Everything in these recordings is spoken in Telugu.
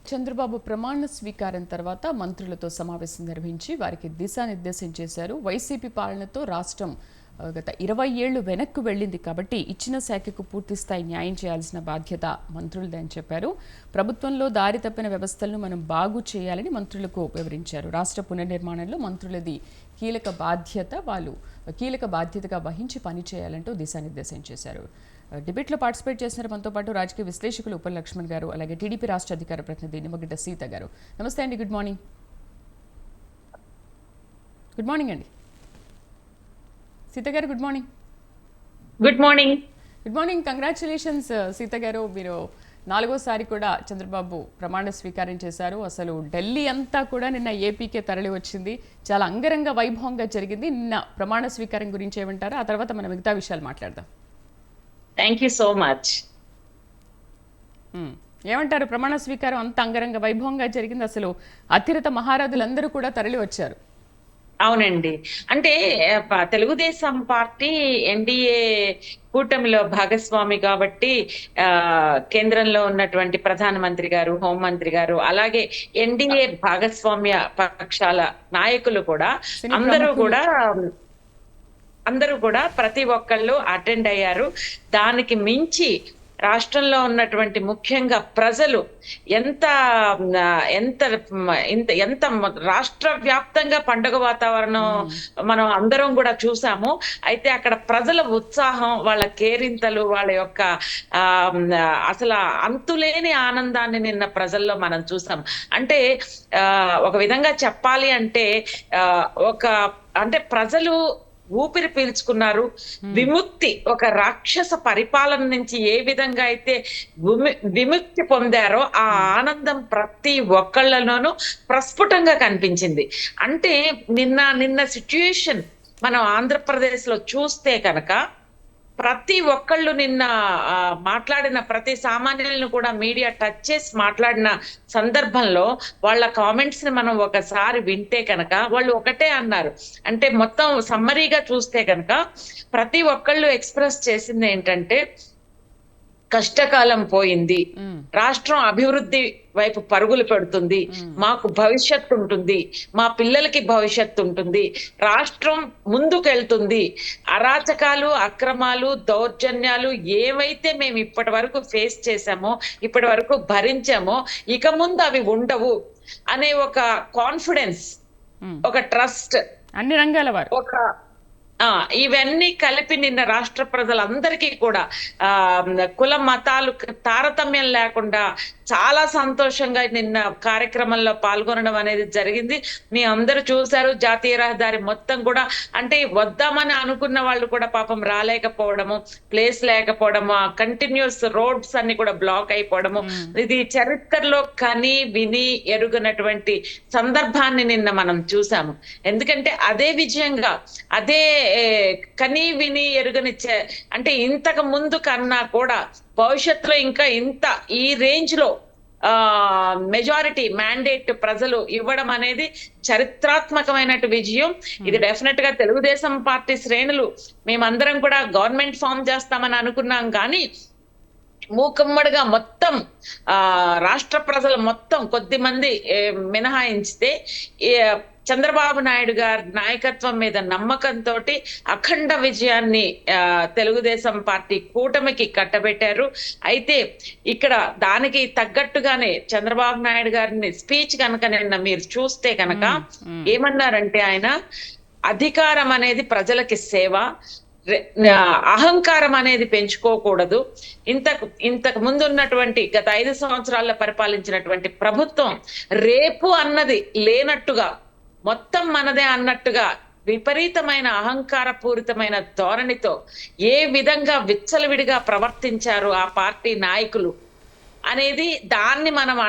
చంద్రబాబు ప్రమాణ స్వీకారం తర్వాత మంత్రులతో సమావేశం నిర్వహించి వారికి దిశానిర్దేశం చేశారు. వైసీపీ పాలనతో రాష్ట్రం గత 20 ఏళ్లు వెనక్కు వెళ్ళింది కాబట్టి ఇచ్చిన శాఖకు పూర్తిస్థాయి న్యాయం చేయాల్సిన బాధ్యత మంత్రులదే అని చెప్పారు. ప్రభుత్వంలో దారి తప్పిన వ్యవస్థలను మనం బాగు చేయాలని మంత్రులకు వివరించారు. రాష్ట్ర పునర్నిర్మాణంలో మంత్రులది కీలక బాధ్యతగా వహించి పనిచేయాలంటూ దిశానిర్దేశం చేశారు. డిబేట్లో పార్టిసిపేట్ చేసిన మనతో పాటు రాజకీయ విశ్లేషకులు ఉప్పల్ లక్ష్మణ్ గారు, అలాగే టీడీపీ రాష్ట్ర అధికార ప్రతినిధి నిమ్మగడ్డ సీత గారు. నమస్తే అండి, గుడ్ మార్నింగ్. గుడ్ మార్నింగ్ అండి సీత గారు. Good morning. Good morning. Good morning. Congratulations Sita గారు, మీరు 4వ సారి కూడా చంద్రబాబు ప్రమాణ స్వీకారం చేశారు. అసలు ఢిల్లీ అంతా కూడా నిన్న ఏపీకే తరలి వచ్చింది. చాలా అంగరంగ వైభవంగా జరిగింది. నిన్న ప్రమాణ స్వీకారం గురించి ఏమంటారు? ఆ తర్వాత మనం మిగతా విషయాలు మాట్లాడదాం. Thank you so much. ఏమంటారు? ప్రమాణ స్వీకారం అంత అంగరంగ వైభవంగా జరిగింది. అసలు అతిరథ మహారాజులందరూ కూడా తరలి వచ్చారు. అవునండి, అంటే తెలుగుదేశం పార్టీ ఎన్డీఏ కూటమిలో భాగస్వామి కాబట్టి కేంద్రంలో ఉన్నటువంటి ప్రధానమంత్రి గారు, హోంమంత్రి గారు, అలాగే ఎన్డీఏ భాగస్వామ్య పక్షాల నాయకులు కూడా అందరూ కూడా ప్రతి ఒక్కళ్ళు అటెండ్ అయ్యారు. దానికి మించి రాష్ట్రంలో ఉన్నటువంటి ముఖ్యంగా ప్రజలు ఎంత ఎంత ఎంత రాష్ట్ర వ్యాప్తంగా పండుగ వాతావరణం మనం అందరం కూడా చూసాము. అయితే అక్కడ ప్రజల ఉత్సాహం, వాళ్ళ కేరింతలు, వాళ్ళ యొక్క అసలు అంతులేని ఆనందాన్ని నిన్న ప్రజల్లో మనం చూసాం. అంటే ఒక విధంగా చెప్పాలి అంటే అంటే ప్రజలు ఊపిరి పీల్చుకున్నారు. విముక్తి, ఒక రాక్షస పరిపాలన నుంచి ఏ విధంగా అయితే విముక్తి పొందారో ఆ ఆనందం ప్రతి ఒక్కళ్ళలోనూ ప్రస్ఫుటంగా కనిపించింది. అంటే నిన్న సిచ్యుయేషన్ మనం ఆంధ్రప్రదేశ్ లో చూస్తే కనుక ప్రతి ఒక్కళ్ళు నిన్న మాట్లాడిన ప్రతి సామాన్యులను కూడా మీడియా టచ్ చేసి మాట్లాడిన సందర్భంలో వాళ్ళ కామెంట్స్ ని మనం ఒకసారి వింటే కనుక వాళ్ళు ఒకటే అన్నారు. అంటే మొత్తం సమ్మరీగా చూస్తే కనుక ప్రతి ఒక్కళ్ళు ఎక్స్ప్రెస్ చేసింది ఏంటంటే, కష్టకాలం పోయింది, రాష్ట్రం అభివృద్ధి వైపు పరుగులు పెడుతుంది, మాకు భవిష్యత్తు ఉంటుంది, మా పిల్లలకి భవిష్యత్తు ఉంటుంది, రాష్ట్రం ముందుకెళ్తుంది, అరాచకాలు, అక్రమాలు, దౌర్జన్యాలు ఏవైతే మేము ఇప్పటి వరకు ఫేస్ చేశామో, ఇప్పటి వరకు భరించామో, ఇక ముందు అవి ఉండవు అనే ఒక కాన్ఫిడెన్స్, ఒక ట్రస్ట్, అన్ని రంగాల వారు ఇవన్నీ కలిపి నిన్న రాష్ట్ర ప్రజలందరికీ కూడా కుల మతాలు తారతమ్యం లేకుండా చాలా సంతోషంగా నిన్న కార్యక్రమంలో పాల్గొనడం అనేది జరిగింది. మీ అందరూ చూశారు. జాతీయ రహదారి మొత్తం కూడా, అంటే వద్దామని అనుకున్న వాళ్ళు కూడా పాపం రాలేకపోవడము, ప్లేస్ లేకపోవడము, కంటిన్యూస్ రోడ్స్ అన్ని కూడా బ్లాక్ అయిపోవడము, ఇది చరిత్రలో కని విని ఎరుగనటువంటి సందర్భాన్ని నిన్న మనం చూసాము. ఎందుకంటే అదే విజయంగా, అదే కని విని ఎరుగనిచ్చే, అంటే ఇంతకు ముందు కన్నా కూడా భవిష్యత్తులో ఇంకా ఇంత ఈ రేంజ్ లో మెజారిటీ మ్యాండేట్ ప్రజలు ఇవ్వడం అనేది చరిత్రాత్మకమైనటువంటి విజయం. ఇది డెఫినెట్ గా తెలుగుదేశం పార్టీ శ్రేణులు మేమందరం కూడా గవర్నమెంట్ ఫామ్ చేస్తామని అనుకున్నాం, కానీ మూకమ్మడిగా మొత్తం రాష్ట్ర ప్రజలు మొత్తం కొద్ది మంది మినహాయించితే చంద్రబాబు నాయుడు గారి నాయకత్వం మీద నమ్మకంతో అఖండ విజయాన్ని తెలుగుదేశం పార్టీ కూటమికి కట్టబెట్టారు. అయితే ఇక్కడ దానికి తగ్గట్టుగానే చంద్రబాబు నాయుడు గారిని స్పీచ్ కనుక నిన్న మీరు చూస్తే కనుక ఏమన్నారంటే, ఆయన అధికారం అనేది ప్రజలకి సేవ, అహంకారం అనేది పెంచుకోకూడదు. ఇంతకు ముందు ఉన్నటువంటి గత 5 సంవత్సరాల్లో పరిపాలించినటువంటి ప్రభుత్వం రేపు అన్నది లేనట్టుగా, మొత్తం మనదే అన్నట్టుగా విపరీతమైన అహంకార పూరితమైన ధోరణితో ఏ విధంగా విచ్చలవిడిగా ప్రవర్తించారు ఆ పార్టీ నాయకులు అనేది, దాన్ని మనం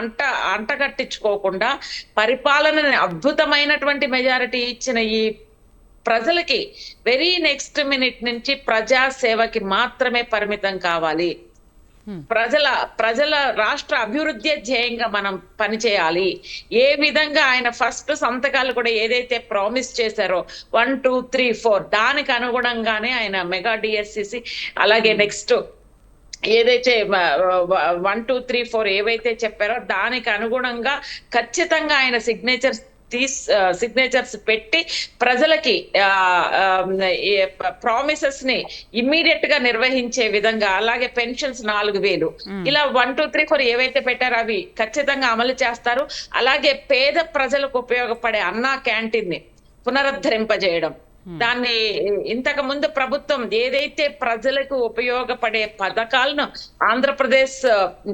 అంటగట్టించుకోకుండా పరిపాలనని అద్భుతమైనటువంటి మెజారిటీ ఇచ్చిన ఈ ప్రజలకి వెరీ నెక్స్ట్ మినిట్ నుంచి ప్రజా సేవకి మాత్రమే పరిమితం కావాలి, ప్రజల రాష్ట్ర అభివృద్ధి ధ్యేయంగా మనం పనిచేయాలి. ఏ విధంగా ఆయన ఫస్ట్ సంతకాలు కూడా ఏదైతే ప్రామిస్ చేశారో 1, 2, 3, 4 దానికి అనుగుణంగానే ఆయన మెగా డిఎస్సిసి, అలాగే నెక్స్ట్ ఏదైతే 1, 2, 3, 4 ఏవైతే చెప్పారో దానికి అనుగుణంగా ఖచ్చితంగా ఆయన సిగ్నేచర్స్ పెట్టి ప్రజలకి ప్రామిసెస్ ని ఇమ్మీడియట్ గా నిర్వహించే విధంగా, అలాగే పెన్షన్స్ 4,000 ఇలా 1, 2, 3, 4 ఏవైతే పెట్టారో అవి ఖచ్చితంగా అమలు చేస్తారు. అలాగే పేద ప్రజలకు ఉపయోగపడే అన్నా క్యాంటీన్ ని పునరుద్ధరింపజేయడం, దాన్ని ఇంతకు ముందు ప్రభుత్వం ఏదైతే ప్రజలకు ఉపయోగపడే పథకాలను ఆంధ్రప్రదేశ్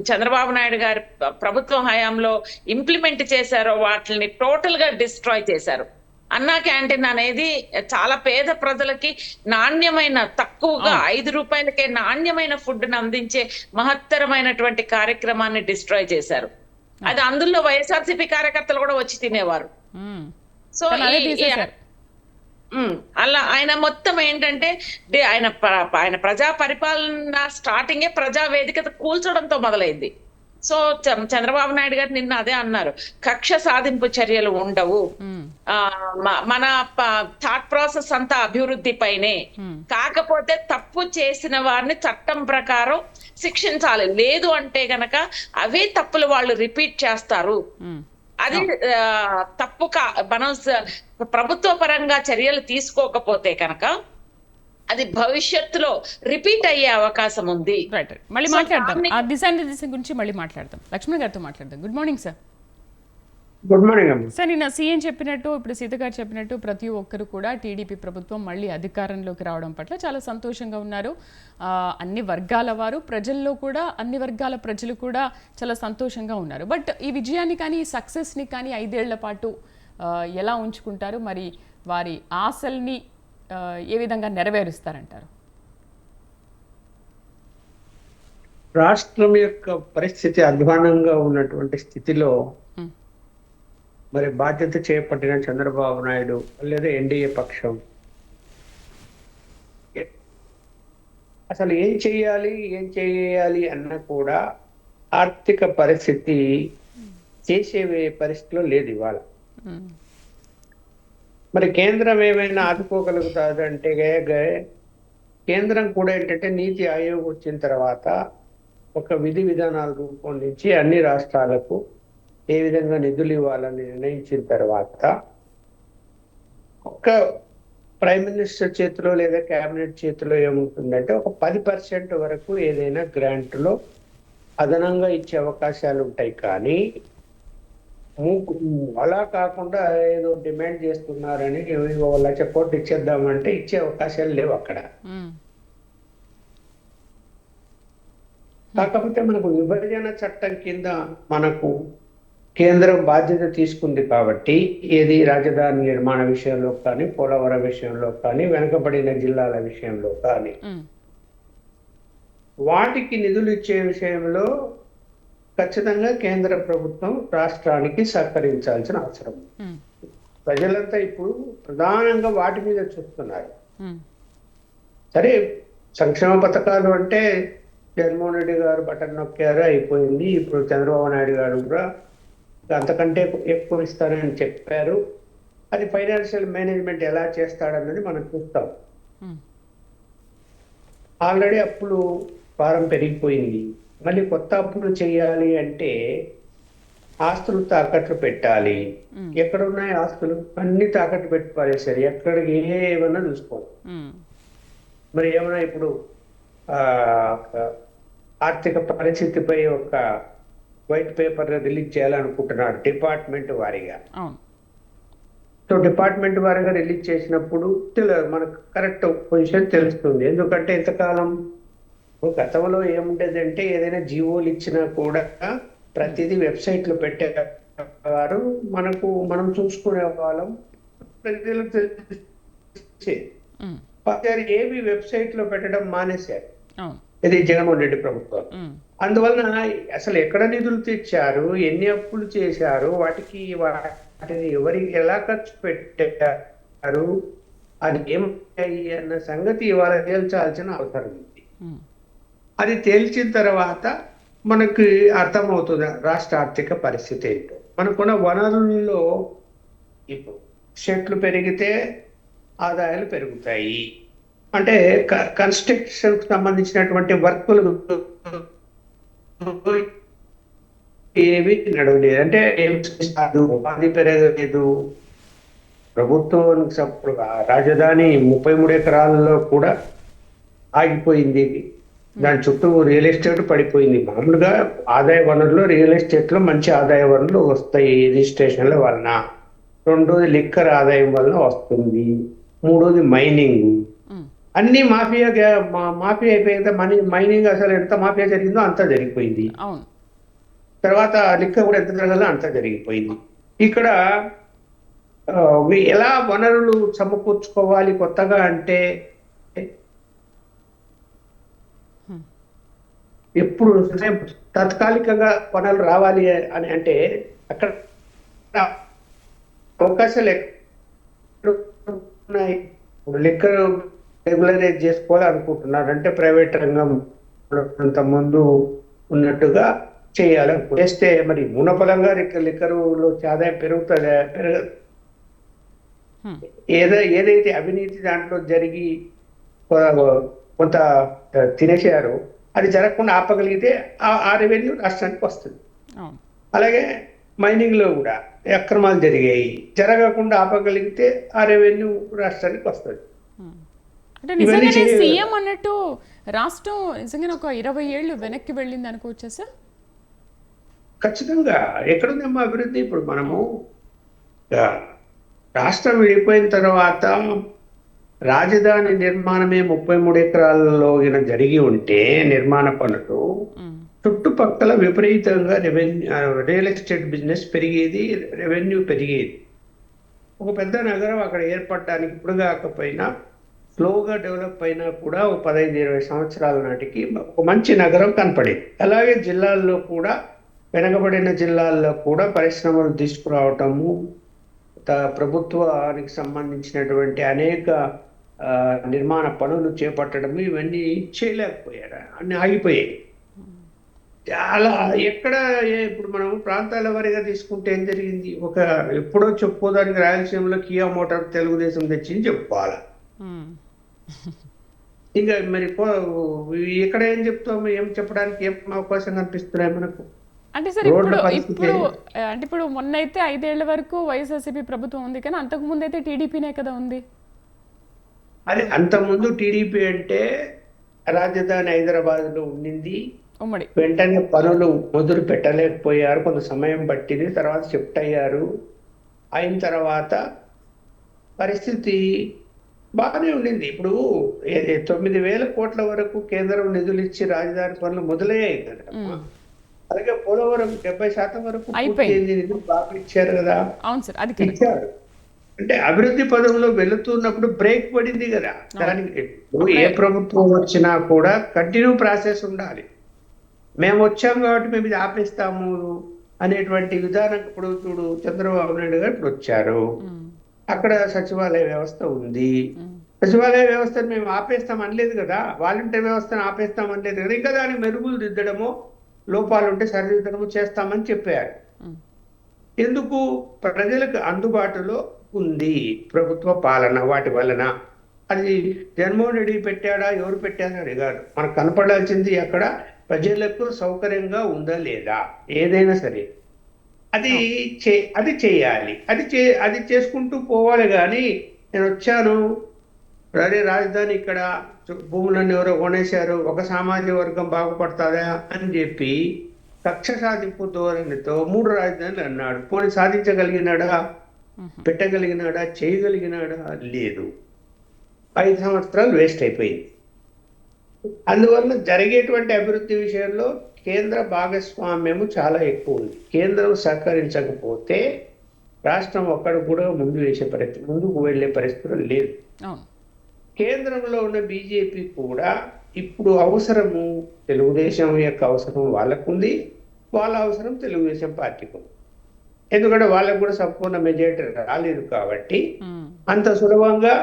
చంద్రబాబు నాయుడు గారి ప్రభుత్వం హయాంలో ఇంప్లిమెంట్ చేశారో వాటిని టోటల్ గా డిస్ట్రాయ్ చేశారు. అన్నా క్యాంటీన్ అనేది చాలా పేద ప్రజలకి నాణ్యమైన, తక్కువగా 5 రూపాయలకే నాణ్యమైన ఫుడ్ ని అందించే మహత్తరమైనటువంటి కార్యక్రమాన్ని డిస్ట్రాయ్ చేశారు. అది అందులో వైఎస్ఆర్సీపీ కార్యకర్తలు కూడా వచ్చి తినేవారు. సో అలా ఆయన మొత్తం ఏంటంటే ఆయన ప్రజా పరిపాలన స్టార్టింగే ప్రజా వేదిక కూల్చడంతో మొదలైంది. సో చంద్రబాబు నాయుడు గారు నిన్న అదే అన్నారు, కక్ష సాధింపు చర్యలు ఉండవు, మన థాట్ ప్రాసెస్ అంతా అభివృద్ధి పైనే, కాకపోతే తప్పు చేసిన వారిని చట్టం ప్రకారం శిక్షించాలి, లేదు అంటే గనక అవే తప్పులు వాళ్ళు రిపీట్ చేస్తారు. అది తప్పు మనం ప్రభుత్వ పరంగా చర్యలు తీసుకోకపోతే కనుక అది భవిష్యత్తులో రిపీట్ అయ్యే అవకాశం ఉంది. మళ్ళీ మాట్లాడదాం ఆ దిశానిర్దేశం గురించి, మళ్ళీ మాట్లాడదాం. లక్ష్మణ్ గారితో మాట్లాడదాం. Good morning sir. Good morning sir, నిన్న సీఎం చెప్పినట్టు, ఇప్పుడు సీత గారు చెప్పినట్టు ప్రతి ఒక్కరు కూడా టీడీపీ ప్రభుత్వం మళ్ళీ అధికారంలోకి రావడం పట్ల చాలా సంతోషంగా ఉన్నారు. అన్ని వర్గాల వారు, ప్రజల్లో కూడా అన్ని వర్గాల ప్రజలు కూడా చాలా సంతోషంగా ఉన్నారు. బట్ ఈ విజయాన్ని కానీ, ఈ సక్సెస్ని కానీ 5 ఏళ్ల పాటు ఎలా ఉంచుకుంటారు? మరి వారి ఆశల్ని ఏ విధంగా నెరవేరుస్తారంటారు? రాష్ట్రం యొక్క పరిస్థితి అధ్వానంగా ఉన్నటువంటి స్థితిలో మరి బాధ్యత చేపట్టిన చంద్రబాబు నాయుడు లేదా ఎన్డీఏ పక్షం అసలు ఏం చేయాలి అన్న కూడా ఆర్థిక పరిస్థితి చేసే పరిస్థితిలో లేదు ఇవాళ. మరి కేంద్రం ఏమైనా ఆదుకోగలుగుతాదంటే కేంద్రం కూడా ఏంటంటే నీతి ఆయోగ్ వచ్చిన తర్వాత ఒక విధి విధానాలు రూపొందించి అన్ని రాష్ట్రాలకు ఏ విధంగా నిధులు ఇవ్వాలని నిర్ణయించిన తర్వాత ఒక ప్రైమ్ మినిస్టర్ చేతిలో లేదా కేబినెట్ చేతిలో ఏముంటుందంటే ఒక 10% వరకు ఏదైనా గ్రాంట్లో అదనంగా ఇచ్చే అవకాశాలు ఉంటాయి. కానీ అలా కాకుండా ఏదో డిమాండ్ చేస్తున్నారని 1,00,000 కోట్లు ఇచ్చేద్దామంటే ఇచ్చే అవకాశాలు లేవు అక్కడ. కాకపోతే మనకు విభజన చట్టం కింద మనకు కేంద్రం బాధ్యత తీసుకుంది కాబట్టి ఏది రాజధాని నిర్మాణ విషయంలో కానీ, పోలవరం విషయంలో కానీ, వెనుకబడిన జిల్లాల విషయంలో కానీ వాటికి నిధులు ఇచ్చే విషయంలో ఖచ్చితంగా కేంద్ర ప్రభుత్వం రాష్ట్రానికి సహకరించాల్సిన అవసరం. ప్రజలంతా ఇప్పుడు ప్రధానంగా వాటి మీద చూస్తున్నారు. సరే, సంక్షేమ పథకాలు అంటే జగన్మోహన్ రెడ్డి గారు బటన్ నొక్కారు, అయిపోయింది. ఇప్పుడు చంద్రబాబు నాయుడు గారు కూడా అంతకంటే ఎక్కువ ఇస్తారని చెప్పారు. అది ఫైనాన్షియల్ మేనేజ్మెంట్ ఎలా చేస్తాడన్నది మనం చూస్తాం. ఆల్రెడీ అప్పులు భారం పెరిగిపోయింది. మళ్ళీ కొత్త అప్పులు చేయాలి అంటే ఆస్తులు తాకట్లు పెట్టాలి. ఎక్కడున్నాయి ఆస్తులు? అన్ని తాకట్టు పెట్టి పారేశారు. ఎక్కడికి ఏమన్నా చూసుకోవాలి. మరి ఏమన్నా ఇప్పుడు ఆర్థిక పరిస్థితిపై ఒక వైట్ పేపర్ రిలీజ్ చేయాలనుకుంటున్నారు డిపార్ట్మెంట్ వారీగా. సో డిపార్ట్మెంట్ వారీగా రిలీజ్ చేసినప్పుడు మనకు కరెక్ట్ పొజిషన్ తెలుస్తుంది. ఎందుకంటే ఇంతకాలం గతంలో ఏముండేదంటే ఏదైనా జీవోలు ఇచ్చినా కూడా ప్రతిదీ వెబ్సైట్లో పెట్టేవారు, మనం చూసుకునే వాళ్ళం, ప్రజలకు తెలిసేది. ఏవి వెబ్సైట్ లో పెట్టడం మానేశారు ఇది జగన్మోహన్ రెడ్డి ప్రభుత్వం. అందువలన అసలు ఎక్కడ నిధులు తెచ్చారు, ఎన్ని అప్పులు చేశారు, వాటిని ఎవరికి ఎలా ఖర్చు పెట్టారు, అది ఏమయ్యాయి అన్న సంగతి ఇవాళ తేల్చాల్సిన అవసరం ఉంది. అది తేల్చిన తర్వాత మనకి అర్థమవుతుంది రాష్ట్ర ఆర్థిక పరిస్థితి ఏంటో. మనకున్న వనరుల్లో ఇప్పుడు సెట్లు పెరిగితే ఆదాయాలు పెరుగుతాయి. అంటే కన్స్ట్రక్షన్ సంబంధించినటువంటి వర్కులు ఏవి నడవలేదు. అంటే ఏం చేస్తారు, ఉపాధి పెరగలేదు. ప్రభుత్వం రాజధాని 33 ఎకరాల్లో కూడా ఆగిపోయింది. దాని చుట్టూ రియల్ ఎస్టేట్ పడిపోయింది. మామూలుగా ఆదాయ వనరులు రియల్ ఎస్టేట్ లో మంచి ఆదాయ వనరులు వస్తాయి రిజిస్ట్రేషన్ల వలన. రెండోది లిక్కర్ ఆదాయం వలన వస్తుంది. మూడోది మైనింగ్. అన్ని మాఫియా అయిపోయింది. మైనింగ్ అసలు ఎంత మాఫియా జరిగిందో అంతా జరిగిపోయింది. తర్వాత లిక్కర్ కూడా ఎంత జరగాలో అంతా జరిగిపోయింది. ఇక్కడ ఎలా వనరులు సమకూర్చుకోవాలి కొత్తగా అంటే, ఎప్పుడు తాత్కాలికంగా వనరులు రావాలి అని అంటే అక్కడ అవకాశాలు ఉన్నాయి. లిక్కర్ రెగ్యులరైజ్ చేసుకోవాలి అనుకుంటున్నారు. అంటే ప్రైవేట్ రంగం అంత ముందు ఉన్నట్టుగా చేయాలనుకుంటే చేస్తే మరి మూలపదంగా లిక్కరులో ఆదాయం పెరుగుతుందా? పెరగదు. ఏదైతే అవినీతి దాంట్లో జరిగి కొంత తినేసారో అది జరగకుండా ఆపగలిగితే ఆ రెవెన్యూ రాష్ట్రానికి వస్తుంది. అలాగే మైనింగ్ లో కూడా అక్రమాలు జరిగాయి, జరగకుండా ఆపగలిగితే ఆ రెవెన్యూ రాష్ట్రానికి వస్తుంది. అంటే నిజంగానే సీఎం అన్నట్టు రాష్ట్రం నిజంగానే ఒక 20 ఏళ్ళు వెనక్కి వెళ్ళింది అనుకోవచ్చా సార్? ఖచ్చితంగా. ఎక్కడుందమ్మా అభివృద్ధి? ఇప్పుడు మనము రాష్ట్రం విడిపోయిన తర్వాత రాజధాని నిర్మాణమే 33 ఎకరాల్లో జరిగి ఉంటే నిర్మాణ పనులు, చుట్టుపక్కల విపరీతంగా రియల్ ఎస్టేట్ బిజినెస్ పెరిగేది, రెవెన్యూ పెరిగేది. ఒక పెద్ద నగరం అక్కడ ఏర్పడటానికి ఇప్పుడు కాకపోయినా స్లోగా డెవలప్ అయినా కూడా 15-20 సంవత్సరాల నాటికి ఒక మంచి నగరం కనపడేది. అలాగే జిల్లాల్లో కూడా, వెనకబడిన జిల్లాల్లో కూడా పరిశ్రమలు తీసుకురావటము, ప్రభుత్వానికి సంబంధించినటువంటి అనేక నిర్మాణ పనులు చేపట్టడము, ఇవన్నీ చేయలేకపోయారు, అన్ని ఆగిపోయాయి. చాలా ఎక్కడ ఇప్పుడు మనం ప్రాంతాల వారీగా తీసుకుంటే ఏం జరిగింది? ఎప్పుడో చెప్పుకోదానికి రాయలసీమలో కియా మోటార్ తెలుగుదేశం తెచ్చింది చెప్పుకోవాలా. ఇంకా మరి ఇక్కడ ఏం చెప్తాము? ఏం చెప్పడానికి ఏం అవకాశం కనిపిస్తున్నాయి మనకు? అంటే సార్ ఇప్పుడు మొన్న అయితే 5 ఏళ్ల వరకు వైఎస్ఆర్సీపీ ప్రభుత్వం ఉంది, కానీ అంతకు ముందు అయితే టీడీపీనే కదా ఉంది. అదే అంతకుముందు టీడీపీ అంటే రాజధాని హైదరాబాద్ లో ఉండింది. ఉమ్మడి వెంటనే పనులు మొదలు పెట్టలేకపోయారు, కొంత సమయం పట్టింది. తర్వాత షిఫ్ట్ అయ్యారు. అయిన తర్వాత పరిస్థితి బాగానే ఉండింది. ఇప్పుడు 9,000 కోట్ల వరకు కేంద్రం నిధులు ఇచ్చి రాజధాని పనులు మొదలయ్యాయి కదా. అలాగే పోలవరం 70% వరకు నిధులు బాగా ఇచ్చారు కదా. ఇచ్చారు అంటే అభివృద్ధి పదంలో వెళుతున్నప్పుడు బ్రేక్ పడింది కదా. దానికి ఏ ప్రభుత్వం వచ్చినా కూడా కంటిన్యూ ప్రాసెస్ ఉండాలి. మేము వచ్చాము కాబట్టి మేము ఇది ఆపేస్తాము అనేటువంటి విధానం. ఇప్పుడు చూడు, చంద్రబాబు నాయుడు గారు ఇప్పుడు వచ్చారు, అక్కడ సచివాలయ వ్యవస్థ ఉంది. సచివాలయ వ్యవస్థను మేము ఆపేస్తాం అనలేదు కదా, వాలంటీర్ వ్యవస్థను ఆపేస్తాం అనలేదు కదా. ఇంకా దానికి మెరుగులు దిద్దడము, లోపాలు ఉంటే సరిదిద్దడము చేస్తామని చెప్పారు. ఎందుకు? ప్రజలకు అందుబాటులో ఉంది ప్రభుత్వ పాలన. వాటి వలన అది జగన్మోహన్ రెడ్డి పెట్టాడా, ఎవరు పెట్టారా అని కాదు, మనకు కనపడాల్సింది అక్కడ ప్రజలకు సౌకర్యంగా ఉందా లేదా. ఏదైనా సరే అది చేయాలి, అది చేసుకుంటూ పోవాలి. కానీ నేను వచ్చాను, రాజధాని ఇక్కడ భూములన్నీ ఎవరో కొనేశారు, ఒక సామాజిక వర్గం బాగుపడుతుందా అని చెప్పి కక్ష సాధింపు ధోరణితో 3 రాజధానులు అన్నాడు. పోనీ సాధించగలిగినాడా? పెట్టగలిగినాడా? చేయగలిగినాడా? లేదు. 5 సంవత్సరాలు వేస్ట్ అయిపోయింది. అందువల్ల జరిగేటువంటి అభివృద్ధి విషయంలో కేంద్ర భాగస్వామ్యము చాలా ఎక్కువ ఉంది. కేంద్రం సహకరించకపోతే రాష్ట్రం ఒక్కడు కూడా ముందుకు వెళ్ళే పరిస్థితులు లేదు. కేంద్రంలో ఉన్న బీజేపీ కూడా ఇప్పుడు అవసరము తెలుగుదేశం యొక్క అవసరం వాళ్ళకుంది, వాళ్ళ అవసరం తెలుగుదేశం పార్టీకి ఉంది. ఎందుకంటే వాళ్ళకు కూడా సంపూర్ణ మెజారిటీ రాలేదు కాబట్టి అంత సులభంగా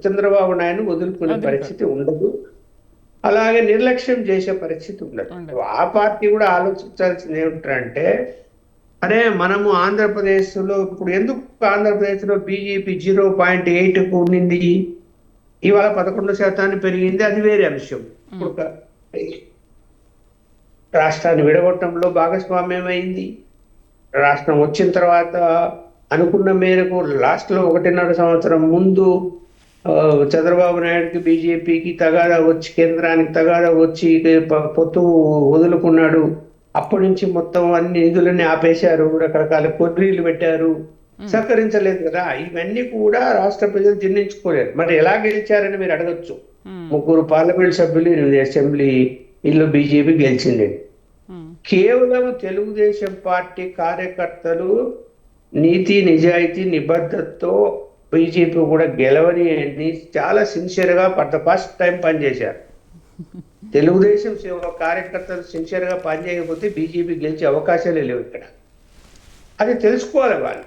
చంద్రబాబు నాయుడు వదులుకునే పరిస్థితి ఉండదు. అలాగే నిర్లక్ష్యం చేసే పరిస్థితి ఉండదు. ఆ పార్టీ కూడా ఆలోచించాల్సింది ఏమిటంటే, అరే మనము ఆంధ్రప్రదేశ్లో ఇప్పుడు ఎందుకు ఆంధ్రప్రదేశ్లో బీజేపీ 0.8కు ఉండింది? ఇవాళ 11% పెరిగింది, అది వేరే అంశం. ఇప్పుడు రాష్ట్రాన్ని విడగొట్టడంలో భాగస్వామ్యం అయింది. రాష్ట్రం వచ్చిన తర్వాత అనుకున్న మేరకు లాస్ట్లో 1.5 సంవత్సరం ముందు చంద్రబాబు నాయుడుకి బీజేపీకి తగాదా వచ్చి, కేంద్రానికి తగాదా వచ్చి పొత్తు వదులుకున్నాడు. అప్పటి నుంచి మొత్తం అన్ని నిధులన్నీ ఆపేశారు, రకరకాల కొర్రీలు పెట్టారు, సహకరించలేదు కదా. ఇవన్నీ కూడా రాష్ట్ర ప్రజలు జీర్ణించుకోలేరు. మరి ఎలా గెలిచారని మీరు అడగచ్చు. 3 పార్లమెంట్ సభ్యులు, 8 అసెంబ్లీ ఇల్లు బీజేపీ గెలిచింది. కేవలం తెలుగుదేశం పార్టీ కార్యకర్తలు నీతి నిజాయితీ నిబద్ధతతో బీజేపీ కూడా గెలవని అని చాలా సిన్సియర్గా ఫర్ ద ఫస్ట్ టైం పనిచేశారు. తెలుగుదేశం కార్యకర్తలు సిన్సియర్గా పనిచేయకపోతే బీజేపీ గెలిచే అవకాశాలే లేవు ఇక్కడ. అది తెలుసుకోవాలి వాళ్ళు,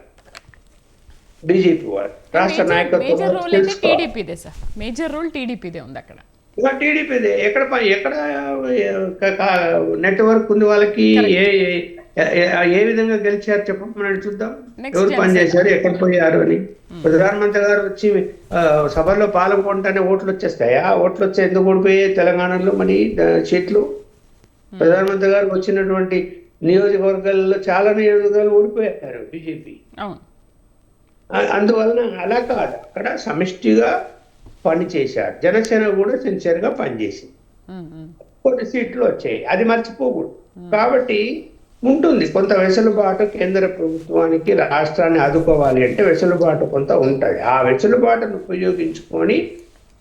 బీజేపీ వాళ్ళు, రాష్ట్ర నాయకత్వం. మేజర్ రోల్ టీడీపీదే ఉంది అక్కడ. ఇక టీడీపీదే. ఎక్కడ నెట్వర్క్ ఉంది వాళ్ళకి. ఏ విధంగా గెలిచారు చెప్పమని చూద్దాం. ఎవరు పనిచేశారు, ఎక్కడ పోయారు అని. ప్రధానమంత్రి గారు వచ్చి సభల్లో పాల్గొంటేనే ఓట్లు వచ్చేస్తాయా? ఓట్లు వచ్చే ఎందుకు ఓడిపోయాయి తెలంగాణలో మరి సీట్లు? ప్రధానమంత్రి గారు వచ్చినటువంటి నియోజకవర్గాల్లో చాలా నియోజకవర్గాలు ఓడిపోయారు బీజేపీ. అందువలన అలా కాదు, అక్కడ సమిష్టిగా పనిచేశారు. జనసేన కూడా సిన్సియర్గా పనిచేసింది, కొన్ని సీట్లు వచ్చాయి, అది మర్చిపోకూడదు. కాబట్టి ఉంటుంది కొంత వెసులుబాటు. కేంద్ర ప్రభుత్వానికి రాష్ట్రాన్ని ఆదుకోవాలి అంటే వెసులుబాటు కొంత ఉంటుంది. ఆ వెసులుబాటును ఉపయోగించుకొని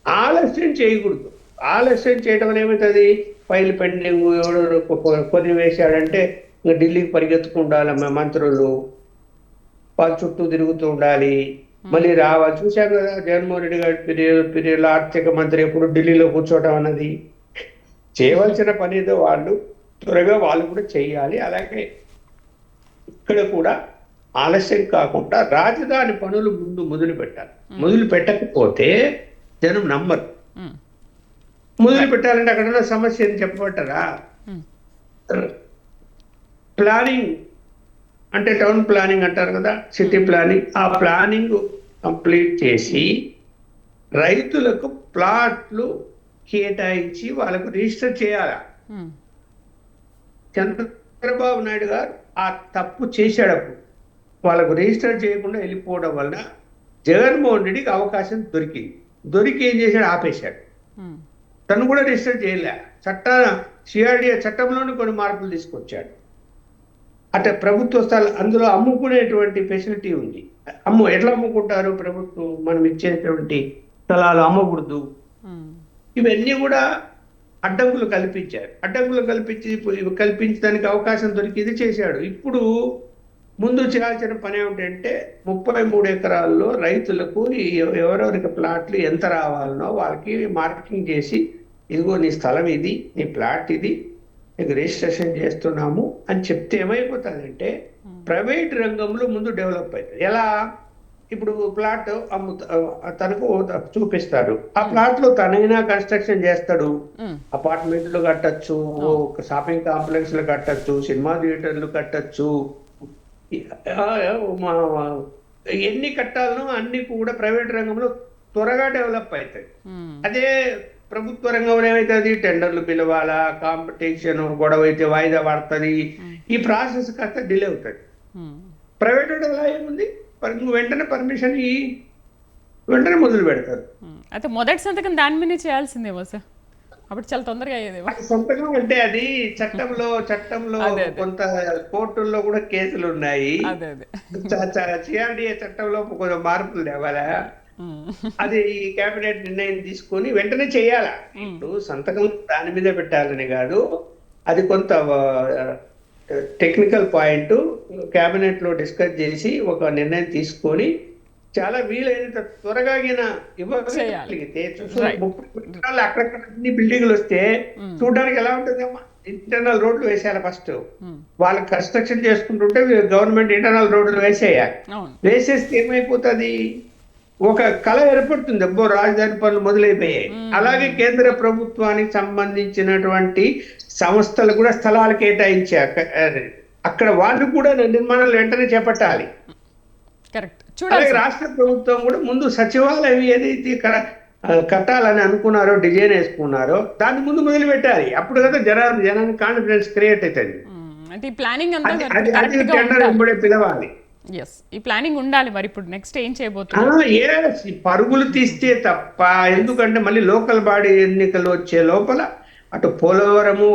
ఆలస్యం చేయకూడదు. ఆలస్యం చేయడం వల్ల ఏమవుతుంది, ఫైల్ పెండింగ్, ఎవడు కొన్ని వేశాడంటే ఇంకా ఢిల్లీకి పరిగెత్తుకుండాలి మంత్రులు, వాళ్ళ చుట్టూ తిరుగుతూ ఉండాలి, మళ్ళీ రావాలి. చూశాం కదా జగన్మోహన్ రెడ్డి గారి పీరియడ్లో ఆర్థిక మంత్రి ఎప్పుడు ఢిల్లీలో కూర్చోవడం అన్నది. చేయవలసిన పని ఏదో వాళ్ళు త్వరగా వాళ్ళు కూడా చేయాలి. అలాగే ఇక్కడ కూడా ఆలస్యం కాకుండా రాజధాని పనులు ముందు మొదలు పెట్టాలి. మొదలు పెట్టకపోతే జనం నమ్మరు. మొదలు పెట్టాలంటే అక్కడ ఉన్న సమస్య ఏం చెప్పబట్టారా? ప్లానింగ్ అంటే టౌన్ ప్లానింగ్ అంటారు కదా, సిటీ ప్లానింగ్. ఆ ప్లానింగ్ కంప్లీట్ చేసి రైతులకు ప్లాట్లు కేటాయించి వాళ్ళకు రిజిస్టర్ చేయాలి. చంద్రబాబు నాయుడు గారు ఆ తప్పు చేసేటప్పుడు వాళ్ళకు రిజిస్టర్ చేయకుండా వెళ్ళిపోవడం వలన జగన్మోహన్ రెడ్డికి అవకాశం దొరికి ఏం చేశాడు, ఆపేశాడు. తను కూడా రిజిస్టర్ చేయలే. సిఆర్డిఏ చట్టంలోని కొన్ని మార్పులు తీసుకొచ్చాడు. అంటే ప్రభుత్వ స్థలాలు అందులో అమ్ముకునేటువంటి ఫెసిలిటీ ఉంది. ఎట్లా అమ్ముకుంటారు? ప్రభుత్వం మనం ఇచ్చేటువంటి స్థలాలు అమ్మకూడదు. ఇవన్నీ కూడా అడ్డంకులు కల్పించారు. అడ్డంకులు కల్పించడానికి అవకాశం దొరికింది, చేశాడు. ఇప్పుడు ముందు చేయాల్సిన పని ఏమిటంటే 33 ఎకరాల్లో రైతులకు ఎవరెవరికి ప్లాట్లు ఎంత రావాలనో వాళ్ళకి మార్కింగ్ చేసి, ఇదిగో నీ స్థలం ఇది, నీ ప్లాట్ ఇది, నీకు రిజిస్ట్రేషన్ చేస్తున్నాము అని చెప్తే ఏమైపోతుందంటే ప్రైవేట్ రంగంలో ముందు డెవలప్ అవుతుంది. ఎలా? ఇప్పుడు ప్లాట్ తనకు చూపిస్తాడు, ఆ ప్లాట్ లో తనైనా కన్స్ట్రక్షన్ చేస్తాడు. అపార్ట్మెంట్లు కట్టచ్చు, షాపింగ్ కాంప్లెక్స్లు కట్టచ్చు, సినిమా థియేటర్లు కట్టచ్చు, ఎన్ని కట్టాలనో అన్ని కూడా ప్రైవేట్ రంగంలో త్వరగా డెవలప్ అవుతాయి. అదే ప్రభుత్వ రంగంలో ఏమైతుంది, టెండర్లు పిలవాలా, కాంపిటీషన్ గొడవ అయితే వాయిదా పడుతుంది, ఈ ప్రాసెస్ కాస్త డిలే అవుతుంది. ప్రైవేట్ అలా ఏముంది, నువ్వు వెంటనే పర్మిషన్ వెంటనే మొదలు పెడతారు. అయితే మొదటి సంతకం దాని మీద చేయాల్సిందేమో సార్, అప్పుడు చాలా తొందరగా అయ్యేదేమో. సంతకం అంటే అది చట్టంలో కొంత కోర్టుల్లో కూడా కేసులు ఉన్నాయి. సిఆర్డిఏ చట్టంలో కొంచెం మార్పులు తేవాలా, అది ఈ కేబినెట్ నిర్ణయం తీసుకొని వెంటనే చేయాలా. ఇప్పుడు సంతకం దాని మీద పెట్టాలని కాదు, అది కొంత టెక్నికల్ పాయింట్ కేబినెట్ లో డిస్కస్ చేసి ఒక నిర్ణయం తీసుకొని చాలా వీలైనంత త్వరగా ఇవ్వగలిగితే, అక్కడక్కడ అన్ని బిల్డింగ్లు వస్తే చూడడానికి ఎలా ఉంటుందమ్మా. ఇంటర్నల్ రోడ్లు వేసేయాలి ఫస్ట్. వాళ్ళకి కన్స్ట్రక్షన్ చేసుకుంటుంటే గవర్నమెంట్ ఇంటర్నల్ రోడ్లు వేసేయాలి. వేసేస్తే ఏమైపోతుంది, ఒక కళ ఏర్పడుతుంది, అబ్బో రాజధాని పనులు మొదలైపోయాయి. అలాగే కేంద్ర ప్రభుత్వానికి సంబంధించినటువంటి సంస్థలు కూడా స్థలాలు కేటాయించారు. అక్కడ వాళ్ళు కూడా నిర్మాణాలు వెంటనే చేపట్టాలి. అలాగే రాష్ట్ర ప్రభుత్వం కూడా ముందు సచివాలయం ఏదైతే కట్టాలని అనుకున్నారో డిజైన్ వేసుకున్నారో దాన్ని ముందు మొదలు పెట్టాలి. అప్పుడు కదా జనానికి కాన్ఫిడెన్స్ క్రియేట్ అవుతుంది. అంటే ఈ ప్లానింగ్ అంతా అది కరెక్ట్ గా టెండర్ ఉండాలి. ఇప్పుడే పిలవాలి. ఎస్, ఈ ప్లానింగ్ ఉండాలి. మరి ఇప్పుడు నెక్స్ట్ ఏం చేయబోతున్నారు? yes, ఈ పరుగులు తీస్తే తప్ప, ఎందుకంటే మళ్ళీ లోకల్ బాడీ ఎన్నికలు వచ్చే లోపల అటు పోలవరము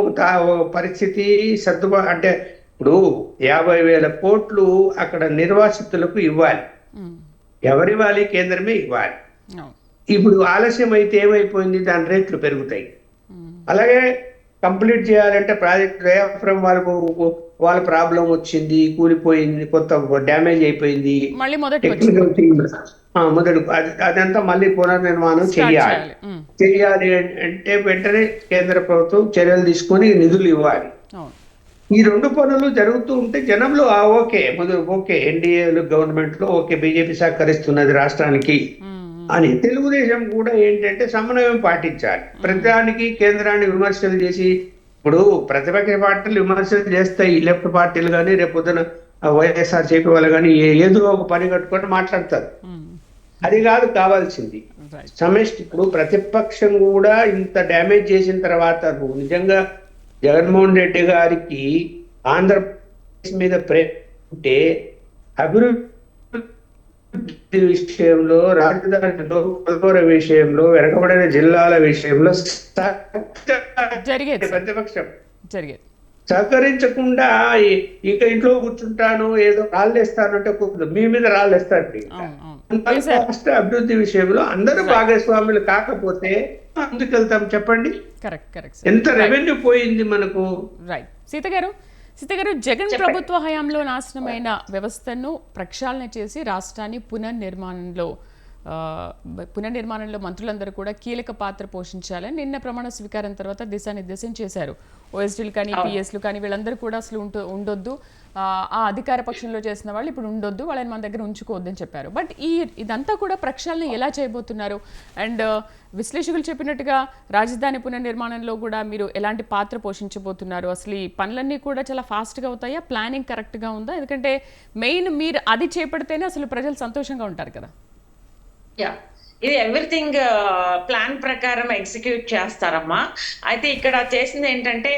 పరిస్థితి అంటే ఇప్పుడు 50,000 కోట్లు అక్కడ నిర్వాసితులకు ఇవ్వాలి. ఎవరివ్వాలి? కేంద్రమే ఇవ్వాలి. ఇప్పుడు ఆలస్యం అయితే ఏమైపోయింది, దాని రేట్లు పెరుగుతాయి. అలాగే కంప్లీట్ చేయాలంటే ప్రాజెక్ట్ డయాఫ్రమ్ వాళ్ళ ప్రాబ్లం వచ్చింది, కూలిపోయింది, కొత్త డ్యామేజ్ అయిపోయింది, టెక్నికల్ టీమ్ మొదలు అదంతా మళ్ళీ పునర్నిర్మాణం చెయ్యాలి అంటే వెంటనే కేంద్ర ప్రభుత్వం చర్యలు తీసుకొని నిధులు ఇవ్వాలి. ఈ రెండు పనులు జరుగుతూ ఉంటే జనంలో ఓకే ఎన్డీఏ గవర్నమెంట్ లో ఓకే బీజేపీ సహకరిస్తున్నది రాష్ట్రానికి అని. తెలుగుదేశం కూడా ఏంటంటే సమన్వయం పాటించాలి. ప్రతిదానికి కేంద్రాన్ని విమర్శలు చేసి, ఇప్పుడు ప్రతిపక్ష పార్టీలు విమర్శలు చేస్తాయి, లెఫ్ట్ పార్టీలు కానీ రేపొద్దున వైఎస్ఆర్సీపీ వాళ్ళు కానీ ఏదో ఒక పని కట్టుకొని మాట్లాడతారు. అది కాదు కావాల్సింది. సమిష్టి. ఇప్పుడు ప్రతిపక్షం కూడా ఇంత డ్యామేజ్ చేసిన తర్వాత నువ్వు నిజంగా జగన్మోహన్ రెడ్డి గారికి ఆంధ్రప్రదేశ్ మీద ప్రేమ ఉంటే అభివృద్ధి విషయంలో, రాజధానిలో, పోలవర విషయంలో, వెనకబడిన జిల్లాల విషయంలో ప్రతిపక్షం సహకరించకుండా ఇక ఇంట్లో కూర్చుంటాను ఏదో రాళ్ళేస్తాను అంటే మీ మీద రాళ్ళేస్తారు. రాష్ట్ర అభివృద్ధి విషయంలో అందరూ భాగస్వాములు కాకపోతే అందుకెళ్తాం చెప్పండి. ఎంత రెవెన్యూ పోయింది మనకు. రైట్. సీత గారు, జగన్ ప్రభుత్వ హయాంలో నాశనమైన వ్యవస్థను ప్రక్షాళన చేసి రాష్ట్రాన్ని పునర్నిర్మాణంలో మంత్రులందరూ కూడా కీలక పాత్ర పోషించాలని నిన్న ప్రమాణ స్వీకారం తర్వాత దిశానిర్దేశం చేశారు. ఓఎస్డీలు కానీ పిఎస్లు కానీ వీళ్ళందరూ కూడా అసలు ఉండొద్దు, ఆ అధికార పక్షంలో చేసిన వాళ్ళు ఇప్పుడు ఉండొద్దు, వాళ్ళని మన దగ్గర ఉంచుకోవద్దని చెప్పారు. బట్ ఇదంతా కూడా ప్రక్షాళన ఎలా చేయబోతున్నారు? అండ్ విశ్లేషకులు చెప్పినట్టుగా రాజధాని పునర్నిర్మాణంలో కూడా మీరు ఎలాంటి పాత్ర పోషించబోతున్నారు? అసలు ఈ పనులన్నీ కూడా చాలా ఫాస్ట్గా అవుతాయా? ప్లానింగ్ కరెక్ట్గా ఉందా? ఎందుకంటే మెయిన్ మీరు అది చేపడితేనే అసలు ప్రజలు సంతోషంగా ఉంటారు కదా. ఇది ఎవ్రీథింగ్ ప్లాన్ ప్రకారం ఎగ్జిక్యూట్ చేస్తారమ్మా. అయితే ఇక్కడ చేసింది ఏంటంటే